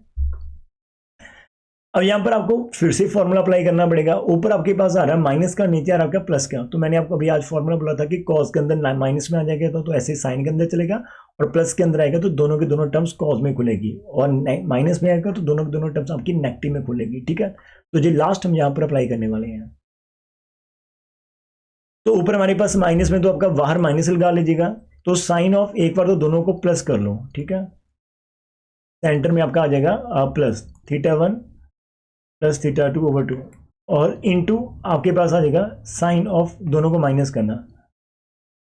अब यहाँ पर आपको फिर से फॉर्मूला अप्लाई करना पड़ेगा। ऊपर आपके पास आ रहा है माइनस का, नीचे आ रहा है आपका प्लस का। तो मैंने आपको अभी आज फॉर्मूला बोला था कि कॉस के अंदर माइनस में आ जाएगा तो ऐसे साइन के अंदर चलेगा, और प्लस के अंदर आएगा तो दोनों के दोनों टर्म्स कॉस में खुलेगी, और माइनस में आएगा तो दोनों के दोनों टर्म्स आपकी नेगेटिव में खुलेगी, ठीक है। तो ये लास्ट हम यहाँ पर अप्लाई करने वाले हैं। तो ऊपर हमारे पास माइनस में तो आपका बाहर माइनस लगा लीजिएगा, तो साइन ऑफ एक बार तो दोनों को प्लस कर लो, ठीक है। सेंटर में आपका आ जाएगा प्लस θ1 प्लस θ2/2, और इनटू आपके पास आ जाएगा साइन ऑफ दोनों को माइनस करना,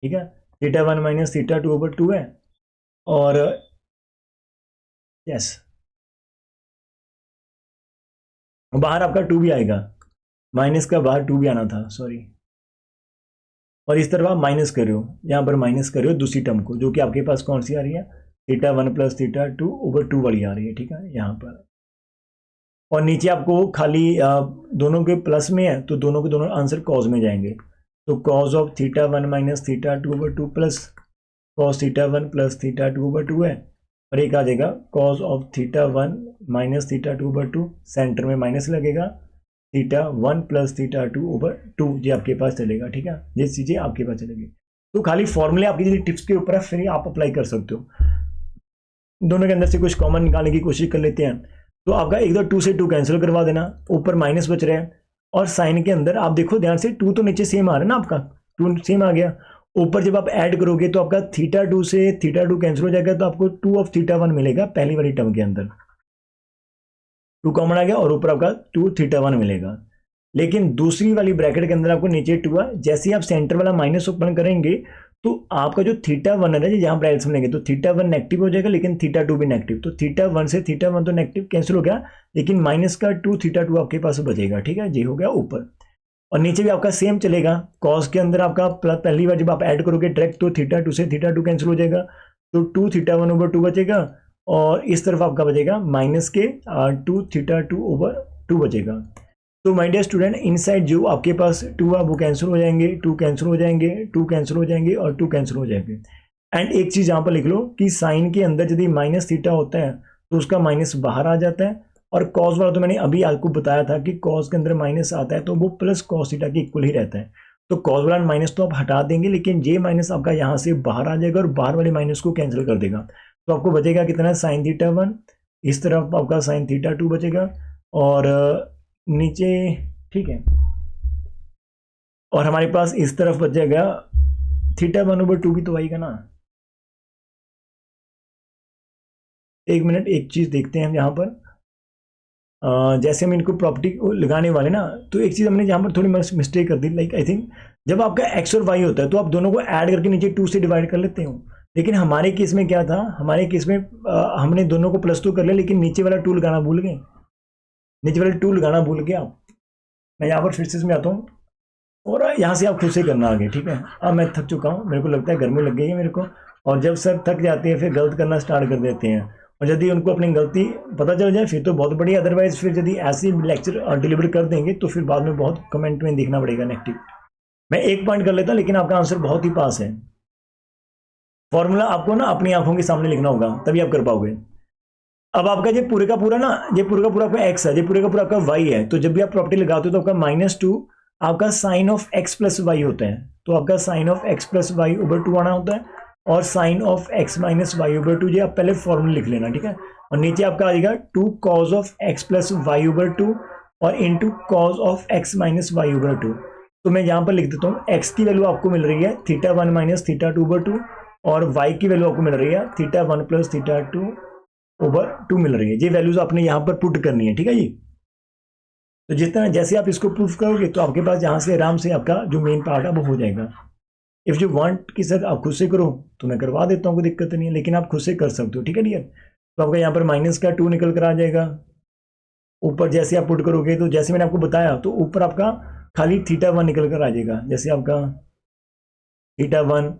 ठीक है। θ1 माइनस θ2/2 है, और यस बाहर आपका 2 भी आएगा, माइनस का बाहर 2 भी आना था, सॉरी। और इस तरफ आप माइनस कर रहे हो, यहाँ पर माइनस कर रहे हो दूसरी टर्म को, जो कि आपके पास कौन सी आ रही है, θ1 प्लस θ2/2 वाली आ रही है, ठीक है, यहाँ पर। और नीचे आपको खाली दोनों के प्लस में है तो दोनों के दोनों आंसर कॉज में जाएंगे, तो cos of θ1 minus θ2/2 plus cos θ1 plus θ2/2 है, और एक आ जाएगा कॉज ऑफ θ1 माइनस θ2/2, सेंटर में माइनस लगेगा, θ1 प्लस θ2/2 ये आपके पास चलेगा, ठीक है। ये चीज़ें आपके पास चलेगी। तो खाली फॉर्मूले आपकी टिप्स के ऊपर है, फिर आप अप्लाई कर सकते हो। दोनों के अंदर से कुछ कॉमन निकालने की कोशिश कर लेते हैं। तो आपका एक दो 2 से 2 कैंसिल करवा देना, ऊपर माइनस बच रहा है, और साइन के अंदर आप देखो ध्यान से 2 तो नीचे सेम आ रहा है ना, आपका 2 सेम आ गया। ऊपर जब आप ऐड करोगे तो आपका θ2 से θ2 कैंसिल हो जाएगा, तो आपको 2 ऑफ θ1 मिलेगा पहली वाली टर्म के अंदर, 2 कॉमन आ गया, और ऊपर आपका 2 θ1 मिलेगा। लेकिन दूसरी वाली ब्रैकेट के अंदर आपको नीचे 2 है, जैसे ही आप सेंटर वाला माइनस ओपन करेंगे तो आपका जो θ1 है ना, जहाँ ब्रैकेट्स मिलेंगे तो θ1 नेगेटिव हो जाएगा, लेकिन θ2 भी नेगेटिव, तो θ1 से θ1 तो नेगेटिव कैंसिल हो गया, लेकिन माइनस का 2 θ2 आपके पास बचेगा, ठीक है। ये हो गया ऊपर, और नीचे भी आपका सेम चलेगा। कॉस के अंदर आपका पहली बार जब आप ऐड करोगे डायरेक्ट तो θ2 से θ2 कैंसिल हो जाएगा, तो 2 θ1/2 बचेगा, और इस तरफ आपका बचेगा माइनस के 2 θ2/2 बचेगा। तो माय डियर स्टूडेंट, इनसाइड जो आपके पास 2 है वो कैंसिल हो जाएंगे, 2 कैंसिल हो जाएंगे, 2 कैंसिल हो जाएंगे, और 2 कैंसिल हो जाएंगे। एंड एक चीज़ यहाँ पर लिख लो कि साइन के अंदर यदि माइनस θ होता है तो उसका माइनस बाहर आ जाता है, और कॉस वाला तो मैंने अभी आपको बताया था कि कॉस के अंदर माइनस आता है तो वो प्लस कॉस θ के इक्वल ही रहता है। तो कॉस वाला माइनस तो आप हटा देंगे, लेकिन ये माइनस आपका यहाँ से बाहर आ जाएगा और बाहर वाले माइनस को कैंसिल कर देगा, तो आपको बचेगा कितना, साइन θ1, इस तरफ आपका साइन θ2 बचेगा, और नीचे, ठीक है। और हमारे पास इस तरफ बच जाएगा θ1/2 भी तो आएगा ना। एक मिनट, एक चीज देखते हैं हम यहाँ पर, जैसे हम इनको प्रॉपर्टी लगाने वाले ना, तो एक चीज हमने यहाँ पर थोड़ी मिस्टेक कर दी। लाइक आई थिंक जब आपका एक्स और वाई होता है तो आप दोनों को ऐड करके नीचे 2 से डिवाइड कर लेते हो, लेकिन हमारे केस में क्या था, हमारे केस में हमने दोनों को प्लस 2 कर लिया, लेकिन नीचे वाला 2 लगाना भूल गए, नीचे वाला 2 लगाना भूल गए आप। मैं यहाँ पर फिर से इसमें आता हूँ, और यहाँ से आप खुद से करना आगे, ठीक है। अब मैं थक चुका हूँ, मेरे को लगता है गर्मी लग गई है मेरे को, और जब सर थक जाते हैं फिर गलत करना स्टार्ट कर देते हैं, और यदि उनको अपनी गलती पता चल जाए फिर तो बहुत बढ़िया, अदरवाइज फिर यदि ऐसे लेक्चर डिलीवर कर देंगे तो फिर बाद में बहुत कमेंट में देखना पड़ेगा नेगेटिव। मैं एक पॉइंट कर लेता हूँ, लेकिन आपका आंसर बहुत ही पास है। फॉर्मूला आपको ना अपनी आंखों के सामने लिखना होगा, तभी आप कर पाओगे। अब आपका ये पूरे का पूरा ना, ये पूरे का पूरा आपका एक्स है, ये पूरे का पूरा आपका वाई है, तो जब भी आप प्रॉपर्टी लगाते हो तो आपका -2 आपका sine of x plus y होता है, तो आपका sine of x plus Y over 2 आना होता है, और sine of x minus y over 2, ये आप पहले फॉर्मूला लिख लेना, ठीक है। और नीचे आपका आ जाएगा 2 cos of x plus Y over 2 और into cos of x minus y over 2। तो मैं यहाँ पर लिख देता हूँ, एक्स की वैल्यू आपको मिल रही है θ1 माइनस θ2/2, और वाई की वैल्यू आपको मिल रही है θ1 प्लस θ2/2 मिल रही है। ये वैल्यूज आपने यहाँ पर पुट करनी है, ठीक है जी। तो जिस तरह जैसे आप इसको प्रूफ करोगे तो आपके पास यहाँ से आराम से आपका जो मेन पार्ट है वो हो जाएगा। इफ़ यू वांट कि सर आप खुद से करो तो मैं करवा देता हूँ, कोई दिक्कत नहीं है, लेकिन आप खुद से कर सकते हो, ठीक है डियर। तो आपका यहाँ पर माइनस का 2 निकल कर आ जाएगा, ऊपर जैसे आप पुट करोगे तो जैसे मैंने आपको बताया तो ऊपर आपका खाली θ1 निकल कर आ जाएगा, जैसे आपका θ1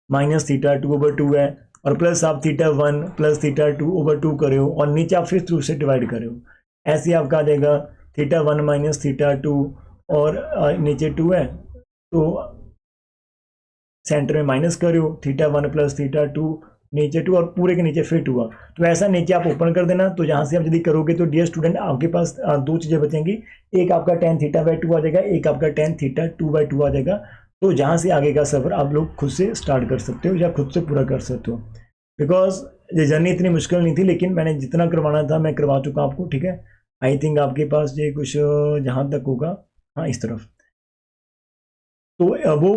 माइनस θ2/2 है, और प्लस आप θ1 प्लस θ2/2 कर रहे हो, और नीचे आप फिर 2 से डिवाइड कर रहे हो, ऐसे आपका आ जाएगा θ1 माइनस θ2, और नीचे 2 है, तो सेंटर में माइनस कर रहे हो, θ1 प्लस θ2 नीचे 2 और पूरे के नीचे फिट हुआ, तो ऐसा नीचे आप ओपन कर देना। तो यहाँ से आप यदि करोगे तो डियर स्टूडेंट आपके पास दो चीज़ें बचेंगी, एक आपका tan θ/2 आ जाएगा, एक आपका tan θ2/2 आ जाएगा। तो जहाँ से आगे का सफ़र आप लोग खुद से स्टार्ट कर सकते हो या खुद से पूरा कर सकते हो, बिकॉज ये जर्नी इतनी मुश्किल नहीं थी, लेकिन मैंने जितना करवाना था मैं करवा चुका आपको, ठीक है। आई थिंक आपके पास ये कुछ जहाँ तक होगा, हाँ इस तरफ, तो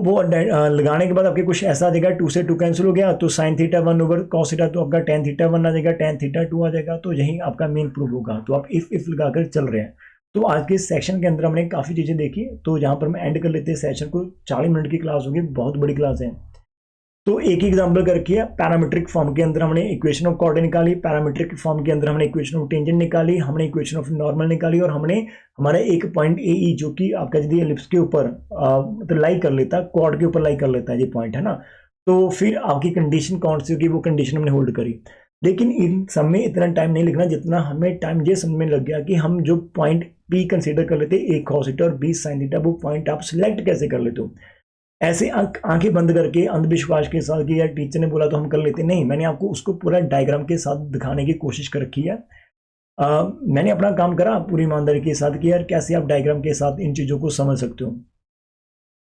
वो लगाने के बाद आपके कुछ ऐसा आ जाएगा, 2 से 2 कैंसिल हो गया, तो sin θ1 ओवर cos θ, तो आपका tan θ1 आ जाएगा, tan θ2 आ जाएगा। तो यही आपका मेन प्रूफ होगा। तो आप इफ लगाकर चल रहे हैं। तो आज के सेशन के अंदर हमने काफ़ी चीज़ें देखी, तो यहाँ पर मैं एंड कर लेते हैं सेशन को। 40 मिनट की क्लास होगी, बहुत बड़ी क्लास है। तो एक एग्जांपल करके पैरामीट्रिक फॉर्म के अंदर हमने इक्वेशन ऑफ कॉर्ड निकाली, पैरामीट्रिक फॉर्म के अंदर हमने इक्वेशन ऑफ टेंजेंट निकाली, हमने इक्वेशन ऑफ नॉर्मल निकाली, और हमने हमारा एक पॉइंट ए जो कि आपका यदि एलिप्स के ऊपर मतलब लाई कर लेता है, कॉर्ड के ऊपर लाई कर लेता है ये पॉइंट, है ना। तो फिर आपकी कंडीशन कौन सी होगी, वो कंडीशन हमने होल्ड करी। लेकिन इन सब में इतना टाइम नहीं लिखना जितना हमें टाइम ये समझ में लग गया कि हम जो पॉइंट बी कंसिडर कर लेते, ए कॉस थीटा और बी साइन थीटा, वो पॉइंट आप सिलेक्ट कैसे कर लेते हो। ऐसे आंखें बंद करके अंधविश्वास के साथ कि यार टीचर ने बोला तो हम कर लेते, नहीं। मैंने आपको उसको पूरा डायग्राम के साथ दिखाने की कोशिश कर रखी है। मैंने अपना काम करा पूरी ईमानदारी के साथ कि यार कैसे आप डायग्राम के साथ इन चीज़ों को समझ सकते हो।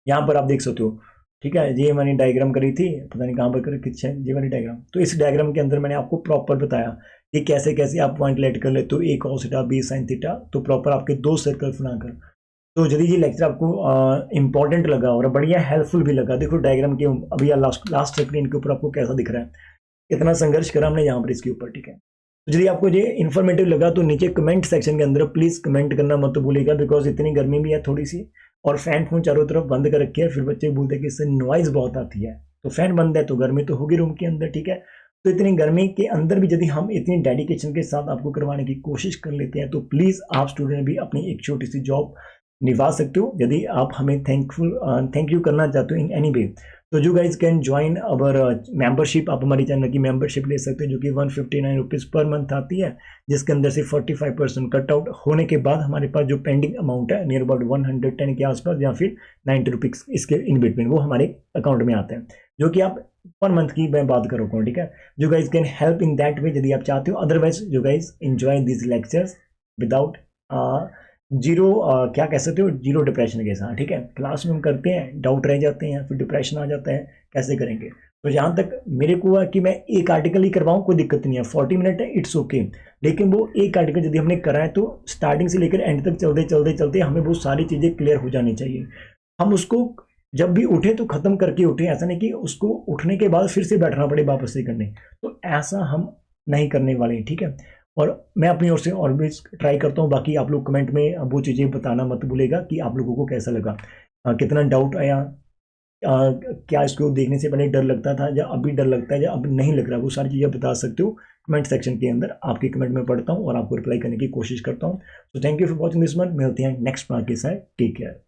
यहाँ पर आप देख सकते हो, ठीक है। ये मैंने डायग्राम करी थी, पता नहीं कहाँ पर कर किस ये वाली डायग्राम। तो इस डायग्राम के अंदर मैंने आपको प्रॉपर बताया कि कैसे कैसे आप पॉइंट लेट कर लेते हो, A cos theta B sine theta, तो प्रॉपर आपके 2 सर्कल बनाकर। तो यदि ये लेक्चर आपको इंपॉर्टेंट लगा और बढ़िया हेल्पफुल भी लगा, देखो डायग्राम के अभी लास्ट स्क्रीन के ऊपर आपको कैसा दिख रहा है, इतना संघर्ष करा हमने यहाँ पर इसके ऊपर, ठीक है। तो यदि आपको ये इन्फॉर्मेटिव लगा तो नीचे कमेंट सेक्शन के अंदर प्लीज़ कमेंट करना मत भूलिएगा, बिकॉज इतनी गर्मी भी है थोड़ी सी, और फैन फोन चारों तरफ बंद कर रखे हैं। फिर बच्चे बोलते हैं कि इससे नॉइज़ बहुत आती है, तो फैन बंद है तो गर्मी तो होगी रूम के अंदर, ठीक है। तो इतनी गर्मी के अंदर भी यदि हम इतनी डेडिकेशन के साथ आपको करवाने की कोशिश कर लेते हैं, तो प्लीज़ आप स्टूडेंट भी अपनी एक छोटी सी जॉब निभा सकते हो। यदि आप हमें थैंक यू करना चाहते हो इन एनी वे, तो you guys can join our membership. आप हमारी चैनल की मेंबरशिप ले सकते हो, जो कि 159 रुपीज़ पर मंथ आती है, जिसके अंदर से 45% कट आउट होने के बाद हमारे पास जो पेंडिंग अमाउंट है नियर अबाउट 110 के आसपास या फिर 90 रुपीज़ इसके इन बिटवीन, वो हमारे अकाउंट में आते हैं, जो कि आप पर मंथ की मैं बात कर रहा हूँ, ठीक है। You guys can help in that way यदि आप चाहते हो। Otherwise you guys enjoy this lectures without zero क्या कह सकते हो, जीरो डिप्रेशन के साथ, ठीक है। क्लास में हम करते हैं, डाउट रह जाते हैं, फिर डिप्रेशन आ जाता है, कैसे करेंगे। तो जहाँ तक मेरे को हुआ कि मैं एक आर्टिकल ही करवाऊँ, कोई दिक्कत नहीं है, 40 मिनट है, इट्स ओके। लेकिन वो एक आर्टिकल यदि हमने करा है तो स्टार्टिंग से लेकर एंड तक चलते चलते चलते हमें वो सारी चीज़ें क्लियर हो जानी चाहिए। हम उसको जब भी उठे तो ख़त्म करके उठे, ऐसा नहीं कि उसको उठने के बाद फिर से बैठना पड़े वापस से करने, तो ऐसा हम नहीं करने वाले हैं, ठीक है। और मैं अपनी ओर से ऑलवेज ट्राई करता हूँ। बाकी आप लोग कमेंट में वो चीज़ें बताना मत भूलेगा कि आप लोगों को कैसा लगा, कितना डाउट आया, क्या इसको देखने से पहले डर लगता था या अभी डर लगता है या अब नहीं लग रहा, वो सारी चीज़ें बता सकते हो कमेंट सेक्शन के अंदर। आपके कमेंट में पढ़ता हूँ और आपको रिप्लाई करने की कोशिश करता हूँ। तो thank you for watching this one. मिलते हैं नेक्स्ट पार्ट के साथ, टेक केयर।